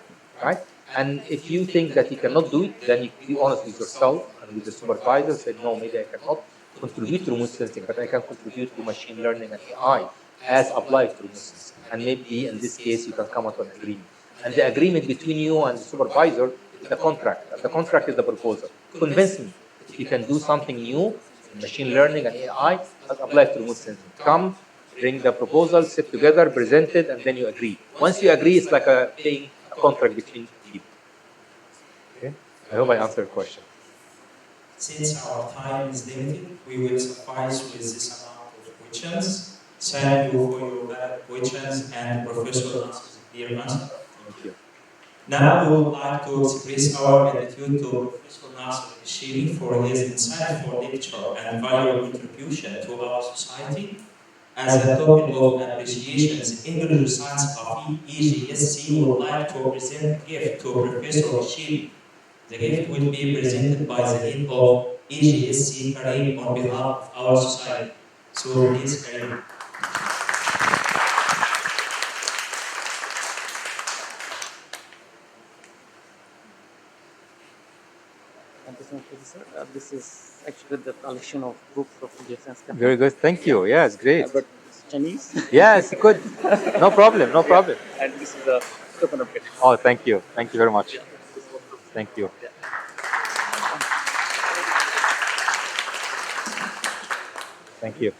right? And if you think that you cannot do it, then you be honest with yourself and with the supervisor. Say, no, maybe I cannot contribute to remote sensing, but I can contribute to machine learning and AI as applied to remote sensing. And maybe in this case, you can come up with an agreement. And the agreement between you and the supervisor is the contract. And the contract is the proposal. Convince me if you can do something new in machine learning and AI as applied to remote sensing. Come, bring the proposal, sit together, present it, and then you agree. Once you agree, it's like paying a contract between people. Okay? I hope I answered your question. Since our time is limited, we will suffice with this amount of questions. Thank you for your valid questions and Professor Naser's clear answer. Thank you. Now we would like to express our gratitude to Professor Naser for his insightful lecture and valuable contribution to our society. As a token of appreciation, the English Science of EGSC would like to present a gift to Professor Rashidi. The gift will be presented by the head of EGSC, Karim, on behalf of our society. So please, Karim. Thank you so much, Professor. This is actually the collection of books of geoscience. Very good. Thank you. Yeah, it's great. But it's Chinese. Yes, good. No problem. No problem. And this is a token of it. Oh, thank you. Thank you very much. Thank you. Thank you.